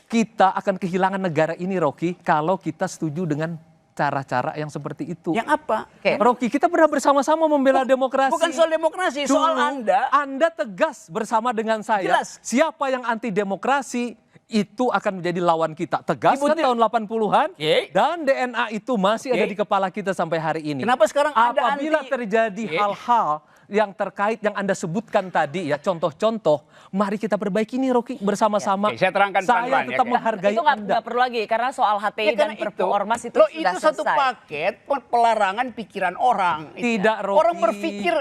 Kita akan kehilangan negara ini, Rocky, kalau kita setuju dengan cara-cara yang seperti itu. Yang apa? Rocky, kita pernah bersama-sama membela demokrasi. Bukan soal demokrasi, soal Anda. Anda tegas bersama dengan saya. Jelas. Siapa yang anti demokrasi itu akan menjadi lawan kita. Tegas kan tahun 80-an. Dan DNA itu masih ada di kepala kita sampai hari ini. Kenapa sekarang ada apabila terjadi hal-hal yang terkait yang Anda sebutkan tadi ya, contoh-contoh, mari kita perbaiki nih Rocky bersama-sama. Saya terangkan saya tetap menghargai itu nggak perlu lagi karena soal HTI dan Perpu Ormas itu sudah itu satu paket pelarangan pikiran orang. Tidak, Rocky. Orang berpikir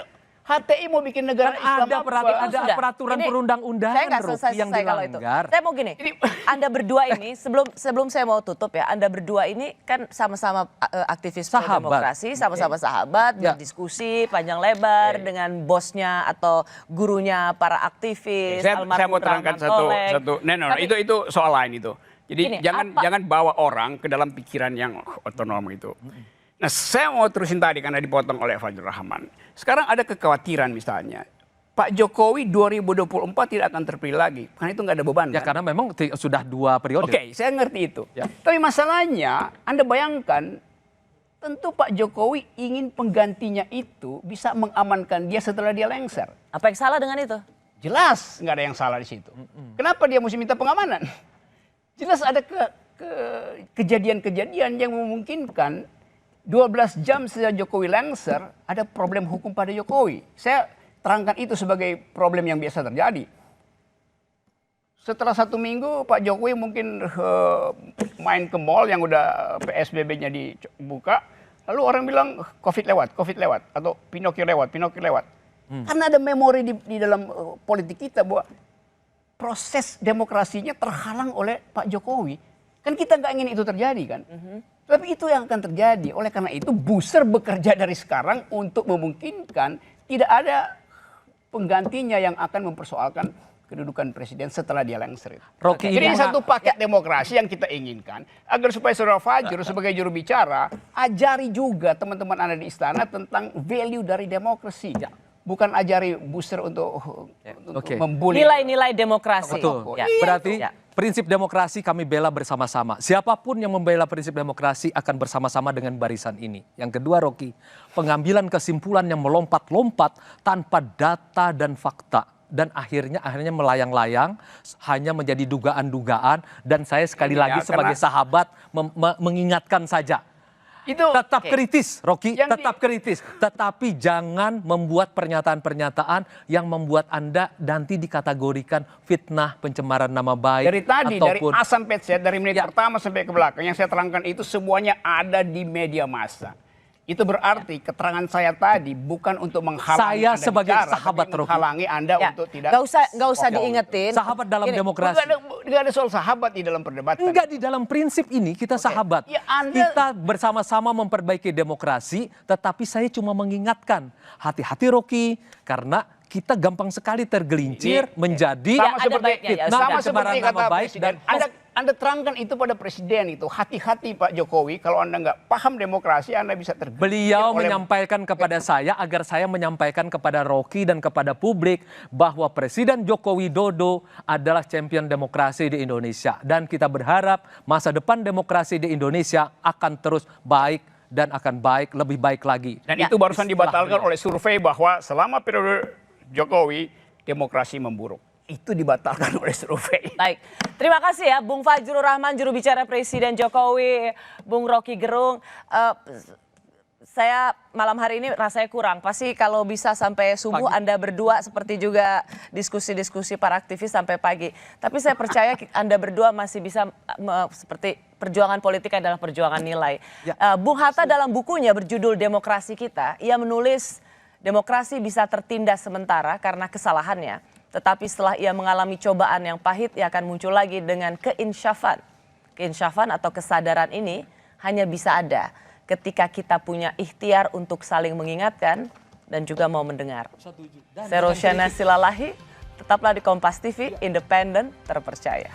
HTI mau bikin negara Islam ada peraturan perundang-undangan yang dilanggar. Saya mau gini, Anda berdua ini sebelum saya mau tutup ya, Anda berdua ini kan sama-sama aktivis demokrasi, sama-sama sahabat, berdiskusi panjang lebar dengan bosnya atau gurunya para aktivis. Saya mau terangkan satu. Itu soal lain itu. Jadi Ini, jangan bawa orang ke dalam pikiran yang otonom itu. Nah, saya mau terusin tadi karena dipotong oleh Fajrul Rahman. Sekarang ada kekhawatiran misalnya, Pak Jokowi 2024 tidak akan terpilih lagi, karena itu nggak ada beban. Ya kan? karena memang sudah 2 periode. Oke, saya ngerti itu. Ya. Tapi masalahnya, Anda bayangkan, tentu Pak Jokowi ingin penggantinya itu bisa mengamankan dia setelah dia lengser. Apa yang salah dengan itu? Jelas nggak ada yang salah di situ. Kenapa dia mesti minta pengamanan? Jelas ada kejadian-kejadian yang memungkinkan 12 jam sejak Jokowi lengser ada problem hukum pada Jokowi. Saya terangkan itu sebagai problem yang biasa terjadi. Setelah 1 minggu Pak Jokowi mungkin main ke mall yang udah PSBB-nya dibuka, lalu orang bilang COVID lewat, atau Pinocchio lewat. Karena ada memori di dalam politik kita bahwa proses demokrasinya terhalang oleh Pak Jokowi. Kan kita nggak ingin itu terjadi kan. Tapi itu yang akan terjadi. Oleh karena itu Booster bekerja dari sekarang untuk memungkinkan tidak ada penggantinya yang akan mempersoalkan kedudukan presiden setelah dia lengser. Jadi ini satu paket demokrasi yang kita inginkan agar supaya Saudara Fajrul sebagai juru bicara ajari juga teman-teman Anda di istana tentang value dari demokrasi. Bukan ajari Booster untuk membuli Nilai-nilai demokrasi. Betul. Ya. Berarti prinsip demokrasi kami bela bersama-sama. Siapapun yang membela prinsip demokrasi akan bersama-sama dengan barisan ini. Yang kedua, Rocky, pengambilan kesimpulan yang melompat-lompat tanpa data dan fakta. Dan akhirnya melayang-layang, hanya menjadi dugaan-dugaan. Dan saya sekali lagi sebagai sahabat mengingatkan saja. Itu tetap kritis, Rocky, tetap kritis. Tetapi jangan membuat pernyataan-pernyataan yang membuat Anda nanti dikategorikan fitnah, pencemaran nama baik. Dari tadi, dari A sampai Z, dari menit pertama sampai ke belakang, yang saya terangkan itu semuanya ada di media massa. Itu berarti keterangan saya tadi bukan untuk menghalangi saya Anda sebagai bicara, sahabat tapi menghalangi Anda untuk tidak. Nggak usah diingetin. Sahabat dalam demokrasi. Nggak ada soal sahabat di dalam perdebatan. Enggak, di dalam prinsip ini kita sahabat. Ya, kita bersama-sama memperbaiki demokrasi, tetapi saya cuma mengingatkan. Hati-hati Rocky, karena kita gampang sekali tergelincir menjadi fitnah dan pencemaran nama baik. Dan Anda terangkan itu pada presiden itu. Hati-hati Pak Jokowi, kalau Anda nggak paham demokrasi, Anda bisa tergelincir. Beliau menyampaikan kepada saya agar saya menyampaikan kepada Rocky dan kepada publik bahwa Presiden Joko Widodo adalah champion demokrasi di Indonesia. Dan kita berharap masa depan demokrasi di Indonesia akan terus baik dan akan baik, lebih baik lagi. Dan itu barusan dibatalkan oleh survei bahwa selama periode Jokowi, demokrasi memburuk. Itu dibatalkan oleh survei. Baik, terima kasih ya Bung Fajrul Rahman, juru bicara Presiden Jokowi, Bung Rocky Gerung. Saya malam hari ini rasanya kurang. Pasti kalau bisa sampai subuh Anda berdua seperti juga diskusi-diskusi para aktivis sampai pagi. Tapi saya percaya Anda berdua masih bisa seperti perjuangan politik adalah perjuangan nilai. Bung Hatta dalam bukunya berjudul Demokrasi Kita, ia menulis demokrasi bisa tertindas sementara karena kesalahannya. Tetapi setelah ia mengalami cobaan yang pahit, ia akan muncul lagi dengan keinsyafan. Keinsyafan atau kesadaran ini hanya bisa ada ketika kita punya ikhtiar untuk saling mengingatkan dan juga mau mendengar. Saya Rosyana Silalahi, tetaplah di Kompas TV, independen, terpercaya.